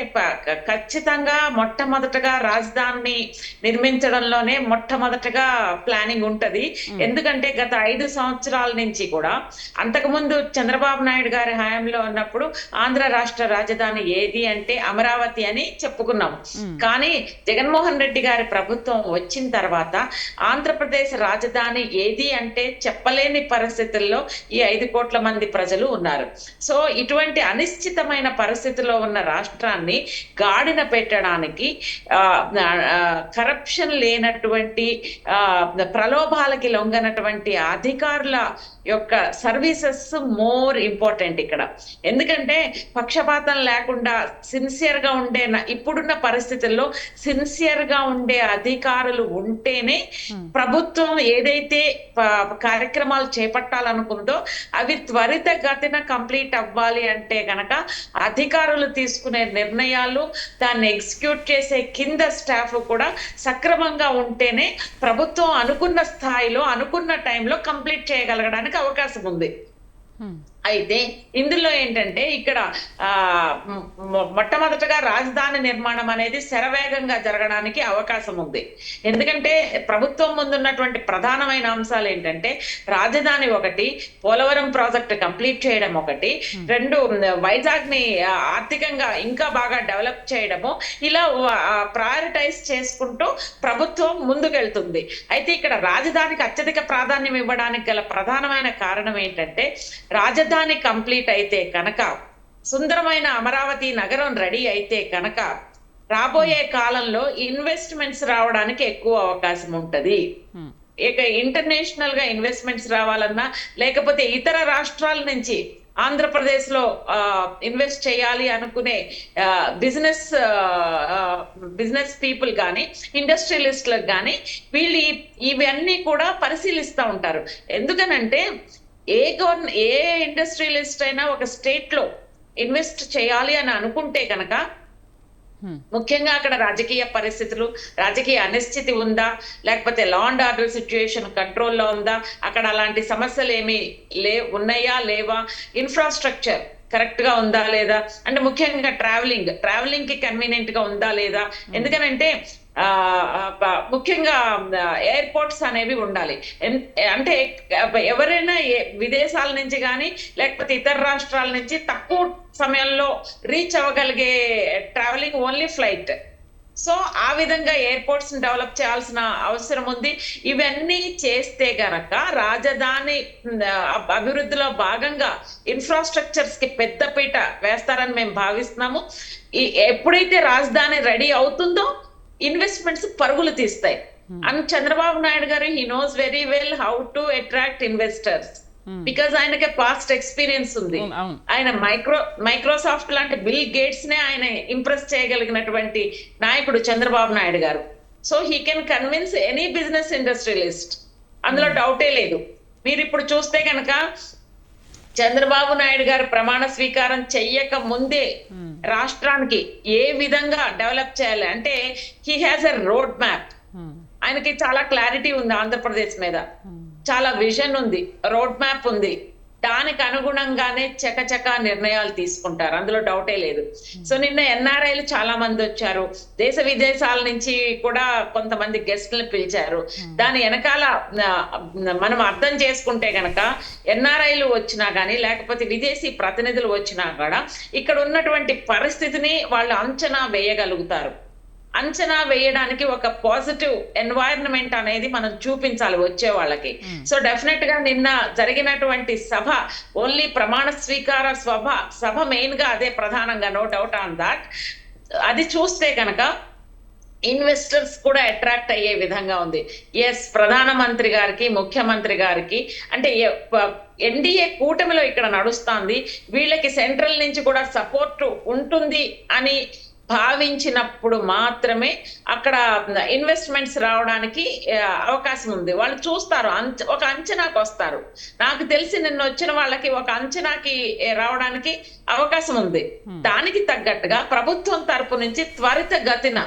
ఖచ్చితంగా మొట్టమొదటగా రాజధానిని నిర్మించడంలోనే మొట్టమొదటగా ప్లానింగ్ ఉంటది. ఎందుకంటే గత 5 సంవత్సరాల నుంచి కూడా, అంతకుముందు చంద్రబాబు నాయుడు గారి హయాంలో ఉన్నప్పుడు ఆంధ్ర రాష్ట్ర రాజధాని ఏది అంటే అమరావతి అని చెప్పుకున్నాం. కానీ జగన్మోహన్ రెడ్డి గారి ప్రభుత్వం వచ్చిన తర్వాత ఆంధ్రప్రదేశ్ రాజధాని ఏది అంటే చెప్పలేని పరిస్థితుల్లో ఈ 5 కోట్ల మంది ప్రజలు ఉన్నారు. సో ఇటువంటి అనిశ్చితమైన పరిస్థితిలో ఉన్న రాష్ట్రాన్ని గాడిన పెట్టడానికి, కరప్షన్ లేనటువంటి, ప్రలోభాలకి లొంగనటువంటి అధికారుల యొక్క సర్వీసెస్ మోర్ ఇంపార్టెంట్ ఇక్కడ. ఎందుకంటే పక్షపాతం లేకుండా సిన్సియర్ గా ఉండే, ఇప్పుడున్న పరిస్థితుల్లో సిన్సియర్ గా ఉండే అధికారులు ఉంటేనే ప్రభుత్వం ఏదైతే కార్యక్రమాలు చేపట్టాలనుకుందో అవి త్వరితగతిన కంప్లీట్ అవ్వాలి అంటే గనక అధికారులు తీసుకునే నిర్ణయాలు, దాన్ని ఎగ్జిక్యూట్ చేసే కింద స్టాఫ్ కూడా సక్రమంగా ఉంటేనే ప్రభుత్వం అనుకున్న స్థాయిలో అనుకున్న టైంలో కంప్లీట్ చేయగలగడానికి అవకాశం ఉంది. అయితే ఇందులో ఏంటంటే ఇక్కడ మొట్టమొదటగా రాజధాని నిర్మాణం అనేది శరవేగంగా జరగడానికి అవకాశం ఉంది. ఎందుకంటే ప్రభుత్వం ముందున్నటువంటి ప్రధానమైన అంశాలు ఏంటంటే రాజధాని ఒకటి, పోలవరం ప్రాజెక్ట్ కంప్లీట్ చేయడం ఒకటి, 2 వైజాగ్ ని ఆర్థికంగా ఇంకా బాగా డెవలప్ చేయడము, ఇలా ప్రయారిటైజ్ చేసుకుంటూ ప్రభుత్వం ముందుకెళ్తుంది. అయితే ఇక్కడ రాజధానికి అత్యధిక ప్రాధాన్యం ఇవ్వడానికి గల ప్రధానమైన కారణం ఏంటంటే రాజధాని కంప్లీట్ అయితే కనుక, సుందరమైన అమరావతి నగరం రెడీ అయితే కనుక రాబోయే కాలంలో ఇన్వెస్ట్మెంట్స్ రావడానికి ఎక్కువ అవకాశం ఉంటది. ఇక ఇంటర్నేషనల్ గా ఇన్వెస్ట్మెంట్స్ రావాలన్నా, లేకపోతే ఇతర రాష్ట్రాల నుంచి ఆంధ్రప్రదేశ్ లో ఇన్వెస్ట్ చేయాలి అనుకునే బిజినెస్ పీపుల్ కానీ, ఇండస్ట్రియలిస్టులకు కానీ వీళ్ళు ఇవన్నీ కూడా పరిశీలిస్తూ ఉంటారు. ఎందుకనంటే ఏ ఇండస్ట్రియలిస్ట్ అయినా ఒక స్టేట్ లో ఇన్వెస్ట్ చేయాలి అని అనుకుంటే కనుక ముఖ్యంగా అక్కడ రాజకీయ పరిస్థితులు, రాజకీయ అనిశ్చితి ఉందా, లేకపోతే లా అండ్ ఆర్డర్ సిచ్యుయేషన్ కంట్రోల్లో ఉందా, అక్కడ అలాంటి సమస్యలు ఏమి ఉన్నాయా లేవా, ఇన్ఫ్రాస్ట్రక్చర్ కరెక్ట్ గా ఉందా లేదా, అంటే ముఖ్యంగా ట్రావెలింగ్ కి కన్వీనియంట్ గా ఉందా లేదా. ఎందుకనంటే ముఖ్యంగా ఎయిర్పోర్ట్స్ అనేవి ఉండాలి. అంటే ఎవరైనా విదేశాల నుంచి కానీ లేకపోతే ఇతర రాష్ట్రాల నుంచి తక్కువ సమయంలో రీచ్ అవ్వగలిగే ట్రావెలింగ్ ఓన్లీ ఫ్లైట్. సో ఆ విధంగా ఎయిర్పోర్ట్స్ డెవలప్ చేయాల్సిన అవసరం ఉంది. ఇవన్నీ చేస్తే గనక రాజధాని అభివృద్ధిలో భాగంగా ఇన్ఫ్రాస్ట్రక్చర్స్ కి పెద్దపీట వేస్తారని మేము భావిస్తున్నాము. ఎప్పుడైతే రాజధాని రెడీ అవుతుందో ఇన్వెస్ట్మెంట్స్ పరుగులు తీస్తాయి. అండ్ చంద్రబాబు నాయుడు గారు he knows very well how to attract investors, because ఆయనకి పాస్ట్ ఎక్స్పీరియన్స్ ఉంది. ఆయన మైక్రోసాఫ్ట్ లాంటి బిల్ గేట్స్ నే ఆయన ఇంప్రెస్ చేయగలిగినటువంటి నాయకుడు చంద్రబాబు నాయుడు గారు. So he can convince any business industrialist, అందులో డౌటే లేదు. మీరు ఇప్పుడు చూస్తే కనుక చంద్రబాబు నాయుడు గారు ప్రమాణ స్వీకారం చెయ్యక ముందే రాష్ట్రానికి ఏ విధంగా డెవలప్ చేయాలి అంటే he has a road map. ఆయనకి చాలా క్లారిటీ ఉంది ఆంధ్రప్రదేశ్ మీద, చాలా విజన్ ఉంది, రోడ్ మ్యాప్ ఉంది. దానికి అనుగుణంగానే చకచకా నిర్ణయాలు తీసుకుంటారు, అందులో డౌటే లేదు. సో నిన్న ఎన్ఆర్ఐలు చాలా మంది వచ్చారు, దేశ విదేశాల నుంచి కూడా కొంతమంది గెస్టులు పిలిచారు. దాని వెనకాల మనం అర్థం చేసుకుంటే గనక ఎన్ఆర్ఐలు వచ్చినా కానీ లేకపోతే విదేశీ ప్రతినిధులు వచ్చినా కూడా ఇక్కడ ఉన్నటువంటి పరిస్థితిని వాళ్ళు అంచనా వేయగలుగుతారు. అంచనా వేయడానికి ఒక పాజిటివ్ ఎన్వైరన్మెంట్ అనేది మనం చూపించాలి వచ్చే వాళ్ళకి. సో డెఫినెట్ గా నిన్న జరిగినటువంటి సభ ఓన్లీ ప్రమాణ స్వీకార సభ మెయిన్ గా అదే ప్రధానంగా, నో డౌట్ ఆన్ దాట్. అది చూస్తే కనుక ఇన్వెస్టర్స్ కూడా అట్రాక్ట్ అయ్యే విధంగా ఉంది. ఎస్, ప్రధానమంత్రి గారికి ముఖ్యమంత్రి గారికి అంటే ఎన్డీఏ కూటమిలో ఇక్కడ నడుస్తుంది, వీళ్ళకి సెంట్రల్ నుంచి కూడా సపోర్ట్ ఉంటుంది అని భావించినప్పుడు మాత్రమే అక్కడ ఇన్వెస్ట్మెంట్స్ రావడానికి అవకాశం ఉంది. వాళ్ళు చూస్తారు, ఒక అంచనాకు వస్తారు. నాకు తెలిసి నిన్న వచ్చిన వాళ్ళకి ఒక అంచనాకి రావడానికి అవకాశం ఉంది. దానికి తగ్గట్టుగా ప్రభుత్వం తరపు నుంచి త్వరిత గతిన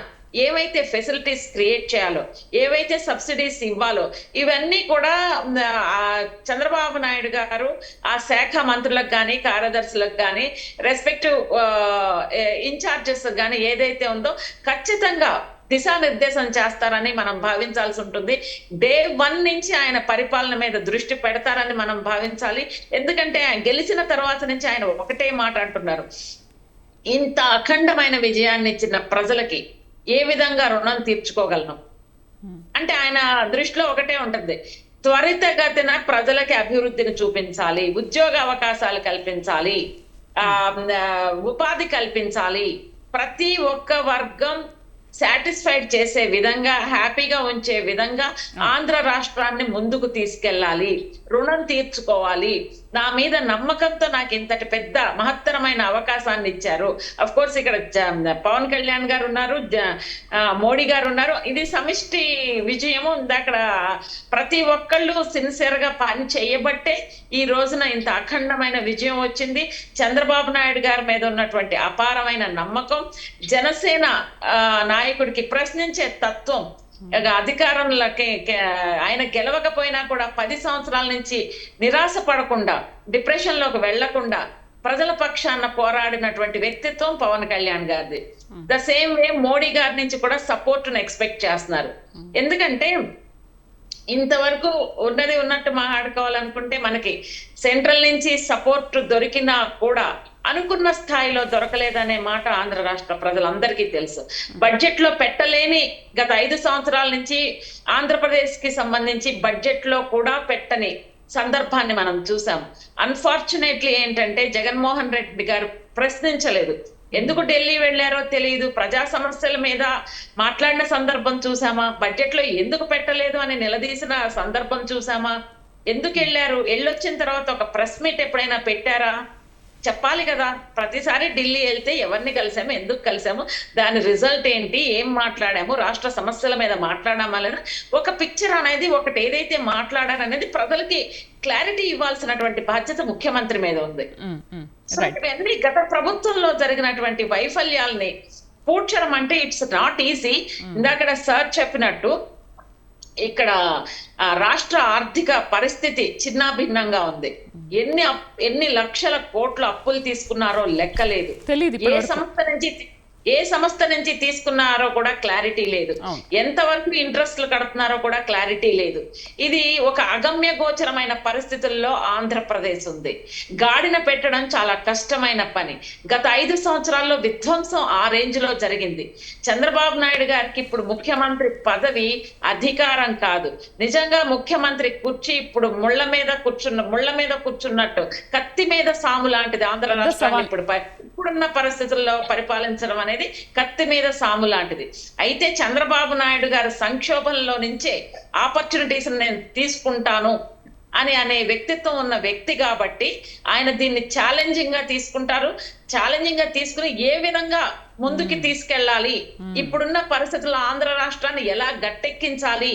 ఏవైతే ఫెసిలిటీస్ క్రియేట్ చేయాలో, ఏవైతే సబ్సిడీస్ ఇవ్వాలో, ఇవన్నీ కూడా చంద్రబాబు నాయుడు గారు ఆ శాఖ మంత్రులకు కానీ కార్యదర్శులకు కానీ రెస్పెక్టివ్ ఇన్ఛార్జెస్ కానీ ఏదైతే ఉందో ఖచ్చితంగా దిశానిర్దేశం చేస్తారని మనం భావించాల్సి ఉంటుంది. డే 1 నుంచి ఆయన పరిపాలన మీద దృష్టి పెడతారని మనం భావించాలి. ఎందుకంటే ఆయన గెలిచిన తర్వాత నుంచి ఆయన ఒకటే మాట అంటున్నారు, ఇంత అఖండమైన విజయాన్ని ఇచ్చిన ప్రజలకి ఏ విధంగా రుణం తీర్చుకోగలను అంటే ఆయన దృష్టిలో ఒకటే ఉంటుంది, త్వరితగతిన ప్రజలకి అభివృద్ధిని చూపించాలి, ఉద్యోగ అవకాశాలు కల్పించాలి, ఉపాధి కల్పించాలి, ప్రతి ఒక్క వర్గం సాటిస్ఫైడ్ చేసే విధంగా, హ్యాపీగా ఉంచే విధంగా ఆంధ్ర రాష్ట్రాన్ని ముందుకు తీసుకెళ్ళాలి, రుణం తీర్చుకోవాలి. నా మీద నమ్మకంతో నాకు ఇంతటి పెద్ద మహత్తరమైన అవకాశాన్ని ఇచ్చారు. అఫ్ కోర్స్ ఇక్కడ పవన్ కళ్యాణ్ గారు ఉన్నారు, మోడీ గారు ఉన్నారు. ఇది సమిష్టి విజయము. అక్కడ ప్రతి ఒక్కళ్ళు సిన్సియర్ గా పని చేయబట్టే ఈ రోజున ఇంత అఖండమైన విజయం వచ్చింది. చంద్రబాబు నాయుడు గారి మీద ఉన్నటువంటి అపారమైన నమ్మకం, జనసేన నాయకుడికి ప్రశ్నించే తత్వం, అధికారంలోకి ఆయన గెలవకపోయినా కూడా 10 సంవత్సరాల నుంచి నిరాశ పడకుండా, డిప్రెషన్ లోకి వెళ్లకుండా ప్రజల పక్షాన పోరాడినటువంటి వ్యక్తిత్వం పవన్ కళ్యాణ్ గారిది. ద సేమ్ వే మోడీ గారి నుంచి కూడా సపోర్ట్ ను ఎక్స్పెక్ట్ చేస్తున్నారు. ఎందుకంటే ఇంతవరకు ఉన్నది ఉన్నట్టు మాట్లాడుకోవాలనుకుంటే మనకి సెంట్రల్ నుంచి సపోర్ట్ దొరికినా కూడా అనుకున్న స్థాయిలో దొరకలేదనే మాట ఆంధ్ర రాష్ట్ర ప్రజలందరికీ తెలుసు. బడ్జెట్ లో పెట్టలేని గత 5 సంవత్సరాల నుంచి ఆంధ్రప్రదేశ్ కి సంబంధించి బడ్జెట్ లో కూడా పెట్టని సందర్భాన్ని మనం చూసాం. అన్ఫార్చునేట్లీ ఏంటంటే జగన్మోహన్ రెడ్డి గారు ప్రశ్నించలేదు. ఎందుకు ఢిల్లీ వెళ్ళారో తెలియదు. ప్రజా సమస్యల మీద మాట్లాడిన సందర్భం చూసామా? బడ్జెట్ లో ఎందుకు పెట్టలేదు అని నిలదీసిన సందర్భం చూసామా? ఎందుకు వెళ్ళారు? వెళ్ళొచ్చిన తర్వాత ఒక ప్రెస్ మీట్ ఎప్పుడైనా పెట్టారా? చెప్పాలి కదా. ప్రతిసారి ఢిల్లీ వెళ్తే ఎవరిని కలిసాము, ఎందుకు కలిసాము, దాని రిజల్ట్ ఏంటి, ఏం మాట్లాడాము, రాష్ట్ర సమస్యల మీద మాట్లాడామా లేదా ఒక పిక్చర్ అనేది, ఒకటి ఏదైతే మాట్లాడారనేది ప్రజలకి క్లారిటీ ఇవ్వాల్సినటువంటి బాధ్యత ముఖ్యమంత్రి మీద ఉంది. సో ఇవన్నీ గత ప్రభుత్వంలో జరిగినటువంటి వైఫల్యాల్ని పూడ్చడం అంటే ఇట్స్ నాట్ ఈజీ. ఇందాక సార్ చెప్పినట్టు ఇక్కడ రాష్ట్ర ఆర్థిక పరిస్థితి చిన్నాభిన్నంగా ఉంది. ఎన్ని లక్షల కోట్ల అప్పులు తీసుకున్నారో లెక్కలేదు. ఏ సంస్థ నుంచి తీసుకున్నారో కూడా క్లారిటీ లేదు. ఎంతవరకు ఇంట్రెస్ట్లు కడుతున్నారో కూడా క్లారిటీ లేదు. ఇది ఒక అగమ్య గోచరమైన పరిస్థితుల్లో ఆంధ్రప్రదేశ్ ఉంది. గాడిన పెట్టడం చాలా కష్టమైన పని. గత 5 సంవత్సరాల్లో విధ్వంసం ఆ రేంజ్ లో జరిగింది. చంద్రబాబు నాయుడు గారికి ఇప్పుడు ముఖ్యమంత్రి పదవి అధికారం కాదు. నిజంగా ముఖ్యమంత్రి కుర్చీ ఇప్పుడు ముళ్ళ మీద కూర్చున్నట్టు కత్తి మీద సాము లాంటిది. ఆంధ్ర రాష్ట్రాన్ని ఇప్పుడున్న పరిస్థితుల్లో పరిపాలించడం అనేది కత్తి మీద సాము లాంటిది. అయితే చంద్రబాబు నాయుడు గారి సంక్షోభంలో నుంచే ఆపర్చునిటీస్ నేను తీసుకుంటాను అనే వ్యక్తిత్వం ఉన్న వ్యక్తి కాబట్టి ఆయన దీన్ని ఛాలెంజింగ్ గా తీసుకుంటారు. ఛాలెంజింగ్ గా తీసుకుని ఏ విధంగా ముందుకి తీసుకెళ్ళాలి, ఇప్పుడున్న పరిస్థితుల్లో ఆంధ్ర రాష్ట్రాన్ని ఎలా గట్టెక్కించాలి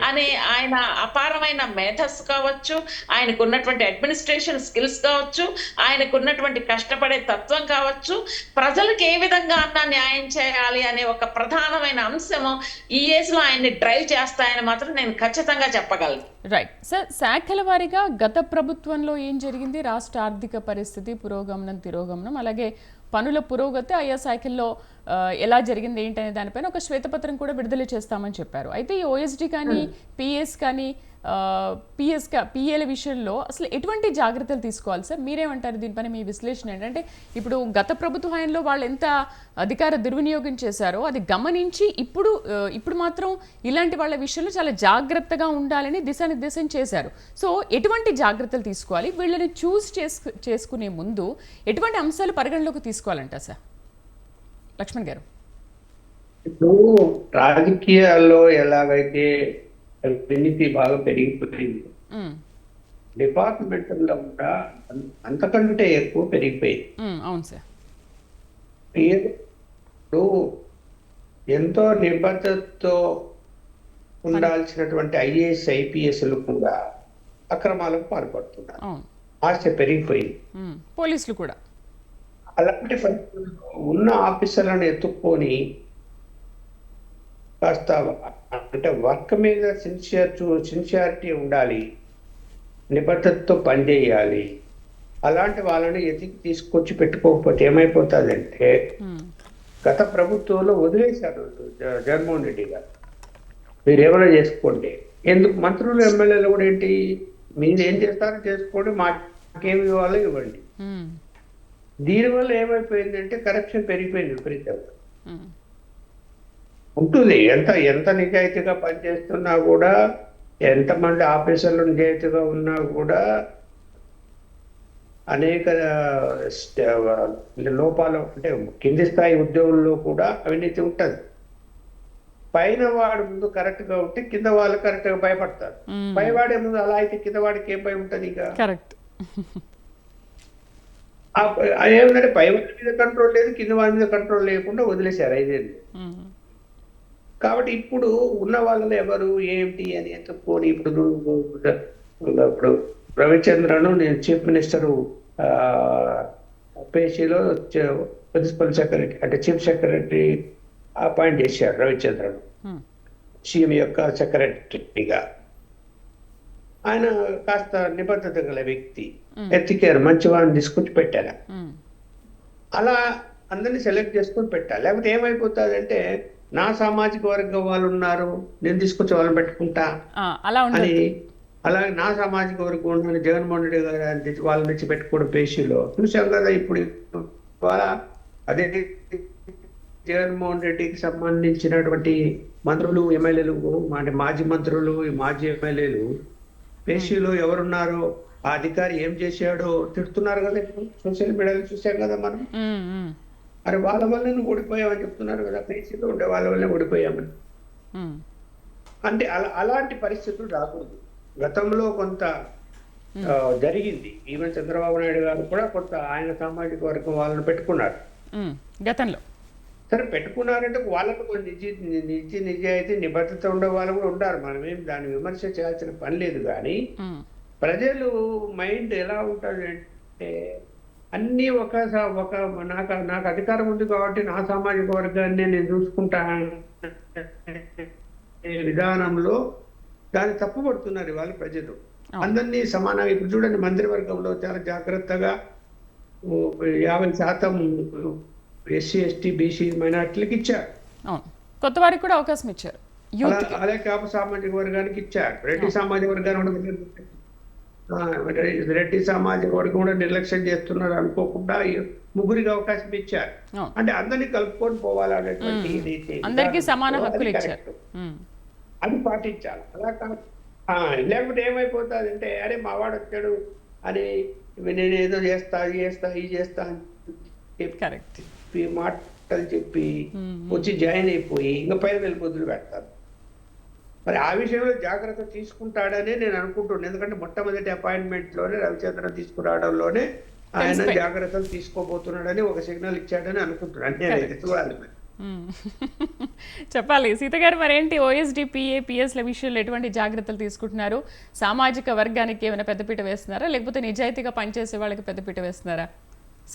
అనే ఆయన అపారమైన మేధస్సు కావచ్చు, ఆయనకు ఉన్నటువంటి అడ్మినిస్ట్రేషన్ స్కిల్స్ కావచ్చు, ఆయనకు ఉన్నటువంటి కష్టపడే తత్వం కావచ్చు, ప్రజలకు ఏ విధంగా అన్నా న్యాయం చేయాలి అనే ఒక ప్రధానమైన అంశము ఈ ఏజ్ లో ఆయన్ని డ్రైవ్ చేస్తాయని మాత్రం నేను ఖచ్చితంగా చెప్పగలను. రైట్ సార్, శాఖల వారీగా గత ప్రభుత్వంలో ఏం జరిగింది, రాష్ట్ర ఆర్థిక పరిస్థితి, పురోగమనం తిరోగమనం, అలాగే పనుల పురోగతి ఆయా శాఖల్లో ఎలా జరిగింది ఏంటనే దానిపైన ఒక శ్వేతపత్రం కూడా విడుదల చేస్తామని చెప్పారు. అయితే ఈ ఓఎస్డీ కానీ పిఎస్ కానీ పిఏల విషయంలో అసలు ఎటువంటి జాగ్రత్తలు తీసుకోవాలి సార్? మీరేమంటారు దీనిపైన? మీ విశ్లేషణ ఏంటంటే ఇప్పుడు గత ప్రభుత్వ హయాంలో వాళ్ళు ఎంత అధికార దుర్వినియోగం చేశారో అది గమనించి ఇప్పుడు మాత్రం ఇలాంటి వాళ్ళ విషయంలో చాలా జాగ్రత్తగా ఉండాలని దిశానిర్దేశం చేశారు. సో ఎటువంటి జాగ్రత్తలు తీసుకోవాలి, వీళ్ళని చేసుకునే ముందు ఎటువంటి అంశాలు పరిగణలోకి తీసుకోవాలంట సార్? లక్ష్మణ్ గారు, ఇప్పుడు రాజకీయాల్లో ఎలాగైతే అవినీతి బాగా పెరిగిపోయింది, డిపార్ట్మెంట్లో కూడా అంతకంటే ఎక్కువ పెరిగిపోయింది. అవును సార్. ఇప్పుడు ఎంతో నిబద్ధతతో ఉండాల్సినటువంటి ఐఏఎస్ ఐపీఎస్లు కూడా అక్రమాలకు పాల్పడుతున్నారు. ఆశ పెరిగిపోయింది. పోలీసులు కూడా అలాంటి పరిస్థితుల్లో ఉన్న ఆఫీసర్లను ఎత్తుక్కొని కాస్త అంటే వర్క్ మీద సిన్సియారిటీ ఉండాలి, నిబద్ధతతో పనిచేయాలి. అలాంటి వాళ్ళని ఎతికి తీసుకొచ్చి పెట్టుకోకపోతే ఏమైపోతుందంటే, గత ప్రభుత్వంలో వదిలేశారు జగన్మోహన్ రెడ్డి గారు, మీరు ఏమైనా చేసుకోండి. ఎందుకు మంత్రులు ఎమ్మెల్యేలు కూడా ఏంటి, మీరు ఏం చేస్తారో చేసుకోండి, మాకేమి ఇవ్వాలో ఇవ్వండి. దీనివల్ల ఏమైపోయిందంటే కరప్షన్ పెరిగిపోయింది విపరీతంగా. ఉంటుంది ఎంత నిజాయితీగా పనిచేస్తున్నా కూడా, ఎంతమంది ఆఫీసర్లు నిజాయితీగా ఉన్నా కూడా అనేక లోపాలు, అంటే కింది స్థాయి ఉద్యోగుల్లో కూడా అవినీతి ఉంటుంది. పైన వాడు ముందు కరెక్ట్ గా ఉంటే కింద వాళ్ళు కరెక్ట్ గా భయపడతారు. పైవాడే ముందు అలా అయితే కింద వాడికి ఏం భయం ఉంటుంది? ఇక ఏమంటే పై వాడి మీద కంట్రోల్ లేదు, కింద వాడి మీద కంట్రోల్ లేకుండా వదిలేశారు 5 ఏళ్ళు. కాబట్టి ఇప్పుడు ఉన్న వాళ్ళలో ఎవరు ఏమిటి అని ఎత్తుక్కొని ఇప్పుడు రవిచంద్రను నేను చీఫ్ మినిస్టర్ పేషీలో ప్రిన్సిపల్ సెక్రటరీ అంటే చీఫ్ సెక్రటరీ అపాయింట్ చేశారు రవిచంద్రను, సీఎం యొక్క సెక్రటరీగా. ఆయన కాస్త నిబద్ధత గల వ్యక్తి, ఎత్తికారు, మంచి వాళ్ళని తీసుకొచ్చి పెట్టారు. అలా అందరినీ సెలెక్ట్ చేసుకొని పెట్టాలి. లేకపోతే ఏమైపోతుందంటే, నా సామాజిక వర్గం వాళ్ళు ఉన్నారు, నేను తీసుకొచ్చి వాళ్ళని పెట్టుకుంటా అని, అలాగే నా సామాజిక వర్గం ఉన్న జగన్మోహన్ రెడ్డి గారు వాళ్ళని తెచ్చి పెట్టుకోవడం పేషీలో చూసాం కదా. ఇప్పుడు అదే జగన్మోహన్ రెడ్డికి సంబంధించినటువంటి మంత్రులు, ఎమ్మెల్యేలు, అంటే మాజీ మంత్రులు, మాజీ ఎమ్మెల్యేలు పేషీలో ఎవరున్నారో, ఆ అధికారి ఏం చేశాడో తిడుతున్నారు కదా. ఇప్పుడు సోషల్ మీడియాలో చూసాం కదా మనం. అరే వాళ్ళ వల్లనే ఓడిపోయామని చెప్తున్నారు కదా, పేషీలో ఉండే వాళ్ళ వల్లనే ఓడిపోయామని. అంటే అలాంటి పరిస్థితులు రాకూడదు. గతంలో కొంత జరిగింది. ఈవెన్ చంద్రబాబు నాయుడు గారు కూడా కొంత ఆయన సామాజిక వర్గం వాళ్ళని పెట్టుకున్నారు గతంలో. సరే పెట్టుకున్నారంటే వాళ్ళకు నిజాయితీ నిబద్ధత ఉండే వాళ్ళు కూడా ఉంటారు. మనమేం దాన్ని విమర్శ చేయాల్సిన పని లేదు. కానీ ప్రజలు మైండ్ ఎలా ఉంటుంది అంటే, అన్నీ ఒక నాకు అధికారం ఉంది కాబట్టి నా సామాజిక వర్గాన్ని నేను చూసుకుంటా విధానంలో దాన్ని తప్పుపడుతున్నారు ఇవాళ ప్రజలు. అందరినీ సమానంగా ఇప్పుడు చూడండి, మంత్రివర్గంలో చాలా జాగ్రత్తగా 50% ఎస్సీ ఎస్టీ బీసీ మైనార్టీలకు ఇచ్చారు. కొత్త వారికి కూడా అవకాశం ఇచ్చారు. అదే కాపు సామాజిక వర్గానికి ఇచ్చారు. రెడ్డి సామాజిక వర్గాన్ని రెడ్డి సామాజిక వర్గం కూడా నిర్లక్ష్యం చేస్తున్నారు అనుకోకుండా ముగ్గురికి అవకాశం ఇచ్చారు. అంటే అందరినీ కలుపుకొని పోవాలనేటువంటి అందరికీ సమాన హక్కులు ఇచ్చారు. అది పాటించాలి. అలా కాదు, లేకపోతే ఏమైపోతుంది అంటే అరే మావాడు వచ్చాడు అని నేను ఏదో చేస్తా ఇది చేస్తా అని చెప్పి మాటలు చెప్పి వచ్చి జాయిన్ అయిపోయి ఇంకా పైన వెళ్ళిపోతులు పెడతారు. మరి ఆ విషయంలో జాగ్రత్త తీసుకుంటాడనే నేను అనుకుంటున్నాను. ఎందుకంటే మొట్టమొదటి అపాయింట్మెంట్ లోనే రవిచంద్ర తీసుకురావడంలోనే ఆయన జాగ్రత్తలు తీసుకోబోతున్నాడని ఒక సిగ్నల్ ఇచ్చాడని అనుకుంటున్నాను. నేనైతే చూడాలి. చెప్పాలి సీత గారు, మరేంటి ఓఎస్డి పిఎస్ల విషయంలో ఎటువంటి జాగ్రత్తలు తీసుకుంటున్నారు? సామాజిక వర్గానికి ఏమైనా పెద్దపీట వేస్తున్నారా, లేకపోతే నిజాయితీగా పనిచేసే వాళ్ళకి పెద్దపీట వేస్తున్నారా?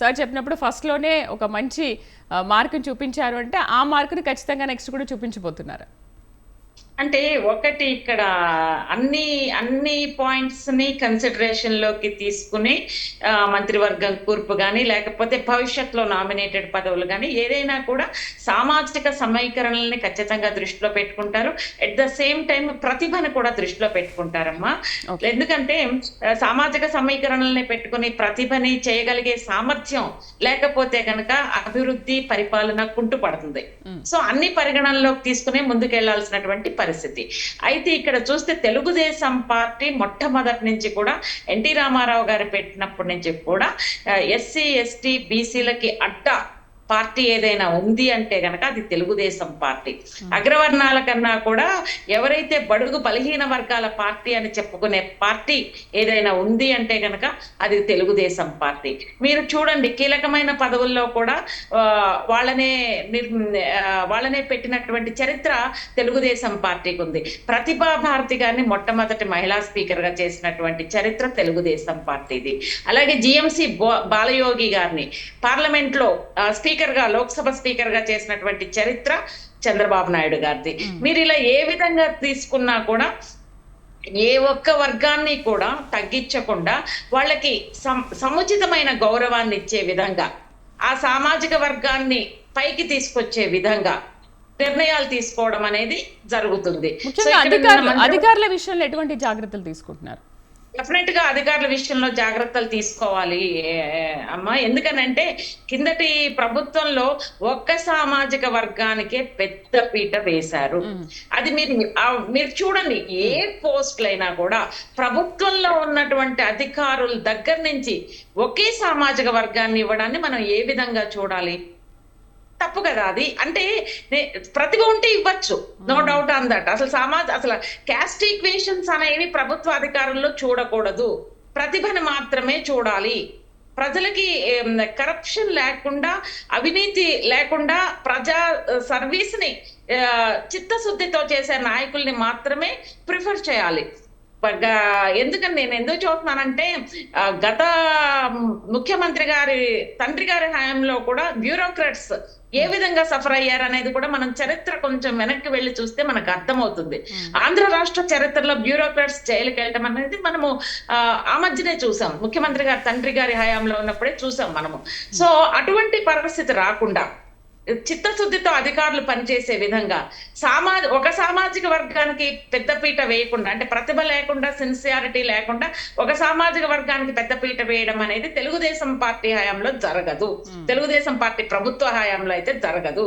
సార్ చెప్పినప్పుడు ఫస్ట్లోనే ఒక మంచి మార్కుని చూపించారు అంటే ఆ మార్కుని ఖచ్చితంగా నెక్స్ట్ కూడా చూపించబోతున్నారా? అంటే ఒకటి ఇక్కడ అన్ని పాయింట్స్ ని కన్సిడరేషన్ లోకి తీసుకుని మంత్రివర్గం కూర్పు కానీ లేకపోతే భవిష్యత్తులో నామినేటెడ్ పదవులు కానీ ఏదైనా కూడా సామాజిక సమీకరణల్ని ఖచ్చితంగా దృష్టిలో పెట్టుకుంటారు. ఎట్ ద సేమ్ టైం ప్రతిభను కూడా దృష్టిలో పెట్టుకుంటారమ్మా. ఎందుకంటే సామాజిక సమీకరణల్ని పెట్టుకుని ప్రతిభని చేయగలిగే సామర్థ్యం లేకపోతే కనుక అభివృద్ధి పరిపాలన కుంటుపడుతుంది. సో అన్ని పరిగణనలోకి తీసుకుని ముందుకెళ్లాల్సినటువంటి పరిస్థితి. అయితే ఇక్కడ చూస్తే తెలుగుదేశం పార్టీ మొట్టమొదటి నుంచి కూడా ఎన్టీ రామారావు గారు పెట్టినప్పటి నుంచి కూడా ఎస్సీ ఎస్టీ బీసీలకి అడ్డా పార్టీ ఏదైనా ఉంది అంటే గనక అది తెలుగుదేశం పార్టీ. అగ్రవర్ణాల కన్నా కూడా ఎవరైతే బడుగు బలహీన వర్గాల పార్టీ అని చెప్పుకునే పార్టీ ఏదైనా ఉంది అంటే గనక అది తెలుగుదేశం పార్టీ. మీరు చూడండి, కీలకమైన పదవుల్లో కూడా వాళ్ళనే పెట్టినటువంటి చరిత్ర తెలుగుదేశం పార్టీకి ఉంది. ప్రతిభా భారతి గారిని మొట్టమొదటి మహిళా స్పీకర్ గా చేసినటువంటి చరిత్ర తెలుగుదేశం పార్టీది. అలాగే జిఎంసి బాలయోగి గారిని పార్లమెంట్ లో స్పీకర్ గా, లోక్సభ స్పీకర్ గా చేసినటువంటి చరిత్ర చంద్రబాబు నాయుడు గారిది. మీరు ఇలా ఏ విధంగా తీసుకున్నా కూడా ఏ ఒక్క వర్గాన్ని కూడా తగ్గించకుండా వాళ్ళకి సముచితమైన గౌరవాన్ని ఇచ్చే విధంగా, ఆ సామాజిక వర్గాన్ని పైకి తీసుకొచ్చే విధంగా నిర్ణయాలు తీసుకోవడం అనేది జరుగుతుంది. అధికారుల విషయంలో ఎటువంటి జాగ్రత్తలు తీసుకుంటున్నారు? డెఫినెట్ గా అధికారుల విషయంలో జాగ్రత్తలు తీసుకోవాలి అమ్మా. ఎందుకనంటే కిందటి ప్రభుత్వంలో ఒక్క సామాజిక వర్గానికే పెద్ద పీట వేశారు. అది మీరు చూడండి, ఏ పోస్టులైనా కూడా ప్రభుత్వంలో ఉన్నటువంటి అధికారుల దగ్గర నుంచి ఒకే సామాజిక వర్గాన్ని ఇవ్వడాన్ని మనం ఏ విధంగా చూడాలి? తప్పు కదా అది. అంటే ప్రతిభ ఉంటే ఇవ్వచ్చు, నో డౌట్ ఆన్ దట్. అసలు క్యాస్ట్ ఈక్వేషన్స్ అనేవి ప్రభుత్వ అధికారంలో చూడకూడదు, ప్రతిభను మాత్రమే చూడాలి. ప్రజలకి కరప్షన్ లేకుండా, అవినీతి లేకుండా ప్రజా సర్వీస్ ని చిత్తశుద్ధితో చేసే నాయకుల్ని మాత్రమే ప్రిఫర్ చేయాలి. ఎందుకని నేను ఎందుకు చూస్తున్నానంటే గత ముఖ్యమంత్రి గారి తండ్రి గారి హయాంలో కూడా బ్యూరోక్రాట్స్ ఏ విధంగా సఫర్ అయ్యారు అనేది కూడా మనం చరిత్ర కొంచెం వెనక్కి వెళ్ళి చూస్తే మనకు అర్థమవుతుంది. ఆంధ్ర రాష్ట్ర చరిత్రలో బ్యూరోక్రాట్స్ జైలుకి వెళ్ళటం అనేది మనము ఆ మధ్యనే చూసాం, ముఖ్యమంత్రి గారి తండ్రి గారి హయాంలో ఉన్నప్పుడే చూసాం మనము. సో అటువంటి పరిస్థితి రాకుండా చిత్తశుద్ధితో అధికారులు పనిచేసే విధంగా ఒక సామాజిక వర్గానికి పెద్దపీట వేయకుండా, అంటే ప్రతిభ లేకుండా, సిన్సియారిటీ లేకుండా ఒక సామాజిక వర్గానికి పెద్దపీట వేయడం అనేది తెలుగుదేశం పార్టీ హయాంలో జరగదు. తెలుగుదేశం పార్టీ ప్రభుత్వ హయాంలో అయితే జరగదు.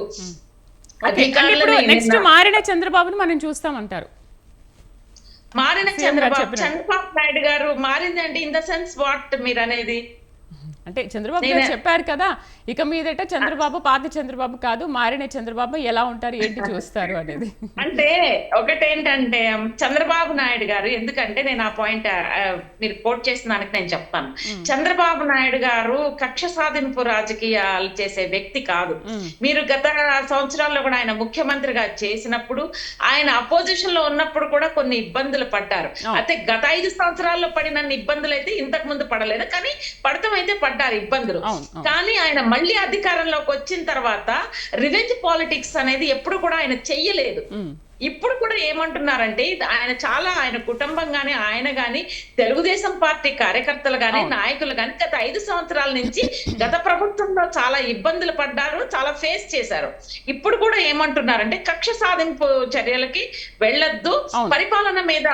నెక్స్ట్ మారిన చంద్రబాబును మనం చూస్తామంటారు. మారిన చంద్రబాబు నాయుడు గారు మారిందండి ఇన్ ద సెన్స్ వాట్ మీరు అనేది? అంటే చంద్రబాబు గారు చెప్పారు కదా, ఇక మీదట చంద్రబాబు పాత చంద్రబాబు కాదు, మారిన చంద్రబాబు ఎలా ఉంటారు, ఏంటి చూస్తారు అనేది. అంటే ఒకటేంటంటే చంద్రబాబు నాయుడు గారు, ఎందుకంటే నేను ఆ పాయింట్ మీరు కోట్ చేసిన దానికి నేను చెప్తాను. చంద్రబాబు నాయుడు గారు కక్ష సాధింపు రాజకీయాలు చేసే వ్యక్తి కాదు. మీరు గత సంవత్సరాల్లో కూడా ఆయన ముఖ్యమంత్రిగా చేసినప్పుడు, ఆయన అపోజిషన్ లో ఉన్నప్పుడు కూడా కొన్ని ఇబ్బందులు పడ్డారు. అయితే గత 5 సంవత్సరాల్లో పడినన్ని ఇబ్బందులు అయితే ఇంతకు ముందు పడలేదు, కానీ పడతాం అయితే పడ్డారు ఇబ్బందులు. కానీ ఆయన మళ్ళీ అధికారంలోకి వచ్చిన తర్వాత రివెంజ్ పాలిటిక్స్ అనేది ఎప్పుడు కూడా ఆయన చెయ్యలేదు. ఇప్పుడు కూడా ఏమంటున్నారంటే ఆయన కుటుంబం గాని, ఆయన గాని, తెలుగుదేశం పార్టీ కార్యకర్తలు గాని, నాయకులు గాని గత 5 సంవత్సరాల నుంచి గత ప్రభుత్వంలో చాలా ఇబ్బందులు పడ్డారు, చాలా ఫేస్ చేశారు. ఇప్పుడు కూడా ఏమంటున్నారంటే కక్ష సాధింపు చర్యలకి వెళ్ళొద్దు, పరిపాలన మీద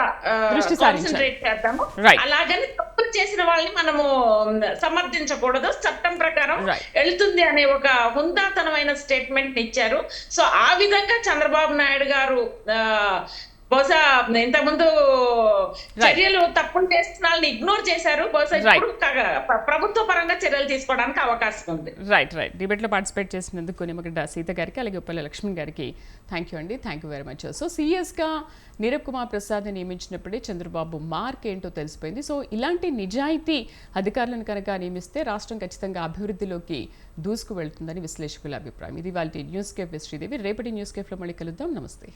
కాన్సన్ట్రేట్ చేద్దాము, అలాగని తప్పులు చేసిన వాళ్ళని మనము సమర్థించకూడదు, చట్టం ప్రకారం వెళ్తుంది అనే ఒక హుందాతనమైన స్టేట్మెంట్ ఇచ్చారు. సో ఆ విధంగా చంద్రబాబు నాయుడు గారు బహుశా ఇంతకుముందు చర్యలు తప్పులు చేస్తున్న వాళ్ళని ఇగ్నోర్ చేశారు. బహుశా ఇప్పుడు ప్రభుత్వ పరంగా చర్యలు తీసుకోవడానికి అవకాశం ఉంది. రైట్ డిబేట్ లో పార్టిసిపేట్ చేసినందుకు నిమ్మగడ్డ సీత గారికి, అలాగే ఉప్పల లక్ష్మణ్ గారికి థ్యాంక్ యూ అండి. Thank you very much. So CS గా నీరబ్ కుమార్ ప్రసాద్ నియమించినప్పుడే చంద్రబాబు మార్క్ ఏంటో తెలిసిపోయింది. సో ఇలాంటి నిజాయితీ అధికారులను కనుక నియమిస్తే రాష్ట్రం ఖచ్చితంగా అభివృద్ధిలోకి దూసుకు వెళ్తుందని విశ్లేషకుల అభిప్రాయం. ఇది వాళ్ళ న్యూస్ కేఫ్ శ్రీదేవి. రేపటి న్యూస్ కేఫ్ లో మళ్ళీ కలుద్దాం. నమస్తే.